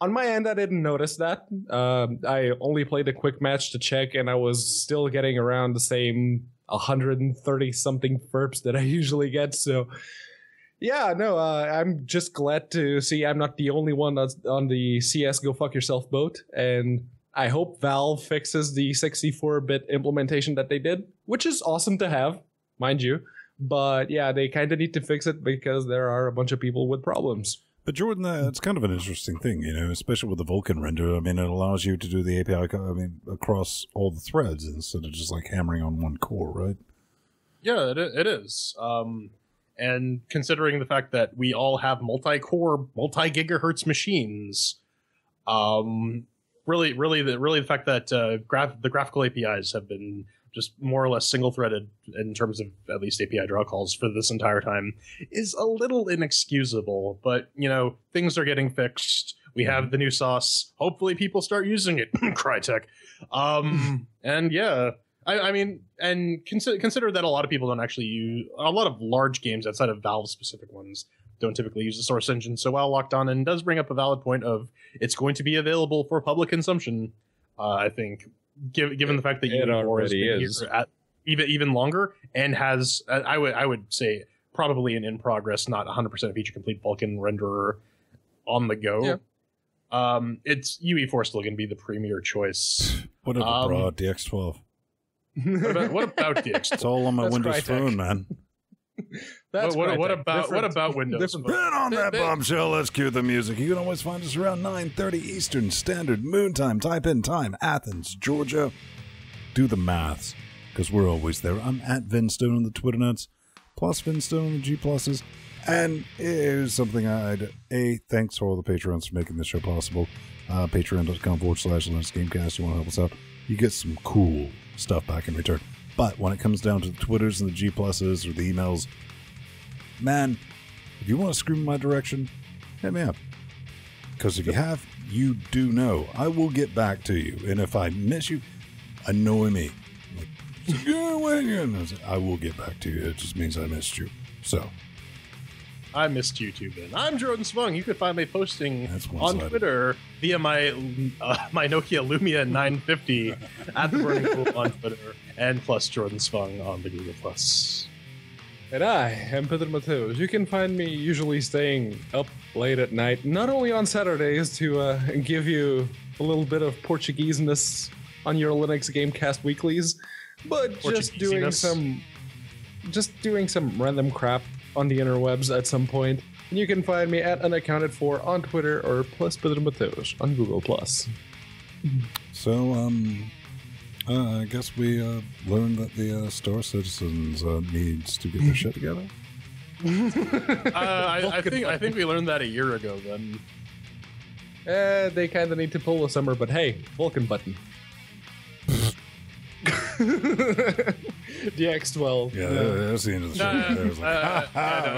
On my end, I didn't notice that. I only played a quick match to check, and I was still getting around the same 130-something FERPs that I usually get, so... Yeah, no, I'm just glad to see I'm not the only one that's on the CS Go Fuck Yourself boat, and... I hope Valve fixes the 64-bit implementation that they did, which is awesome to have, mind you. But yeah, they kind of need to fix it because there are a bunch of people with problems. But Jordan, it's kind of an interesting thing, you know, especially with the Vulkan render. I mean, it allows you to do the API, across all the threads instead of just like hammering on one core, right? Yeah, it is. And considering the fact that we all have multi-core, multi-gigahertz machines, Really, the fact that the graphical APIs have been just more or less single-threaded in terms of at least API draw calls for this entire time is a little inexcusable. But, you know, things are getting fixed. We have the new sauce. Hopefully people start using it. Crytek. And yeah, I mean, and consider that a lot of people don't actually use... A lot of large games outside of Valve-specific ones don't typically use the source engine so well locked on, and does bring up a valid point of it's going to be available for public consumption. I think, given the fact that UE4 has been here at even longer and has, I would say, probably an in progress, not 100% feature complete Vulkan renderer on the go. Yeah. It's UE4 still going to be the premier choice. Whatever, bro. DX12. What about DX12? It's all on my Windows Phone, man. What about Windows? Put on that bombshell. Let's cue the music. You can always find us around 9:30 Eastern Standard Moon Time. Type in time, Athens, Georgia. Do the maths, because we're always there. I'm at Vinstone on the Twitter nuts, plus Vinstone on the G pluses. And here's something thanks to all the Patreons for making this show possible. Patreon.com/LinuxGameCast. You want to help us out? You get some cool stuff back in return. But when it comes down to the Twitters and the G pluses or the emails, man, if you want to scream in my direction, hit me up. Because if you have, you do know. I will get back to you. And if I miss you, annoy me. Like, I will get back to you. It just means I missed you. So. I missed you too, Ben. I'm Jordan Swung. You can find me posting on Twitter via my Nokia Lumia 950 at the Burning Pool on Twitter, and plus Jordan Swung on the Google Plus. And I am Pedro Mateos. You can find me usually staying up late at night, not only on Saturdays to give you a little bit of Portugueseness on your Linux Gamecast weeklies, but just doing some random crap on the interwebs at some point. And you can find me at Unaccounted For on Twitter or plus Pedro Mateos on Google Plus. So, I guess we learned that the Star Citizens needs to get their shit together. I think we learned that a year ago. Then they kind of need to pull a summer, but hey, Vulkan button. DX12. Yeah, that's the end of the show. All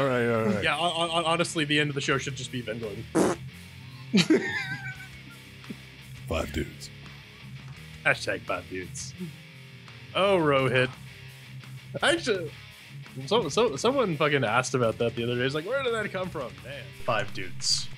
right. Yeah, honestly, the end of the show should just be Ben going. 5 dudes. Hashtag 5 dudes. Oh, Rohit. Actually, someone fucking asked about that the other day. It's like, where did that come from? Man, 5 dudes.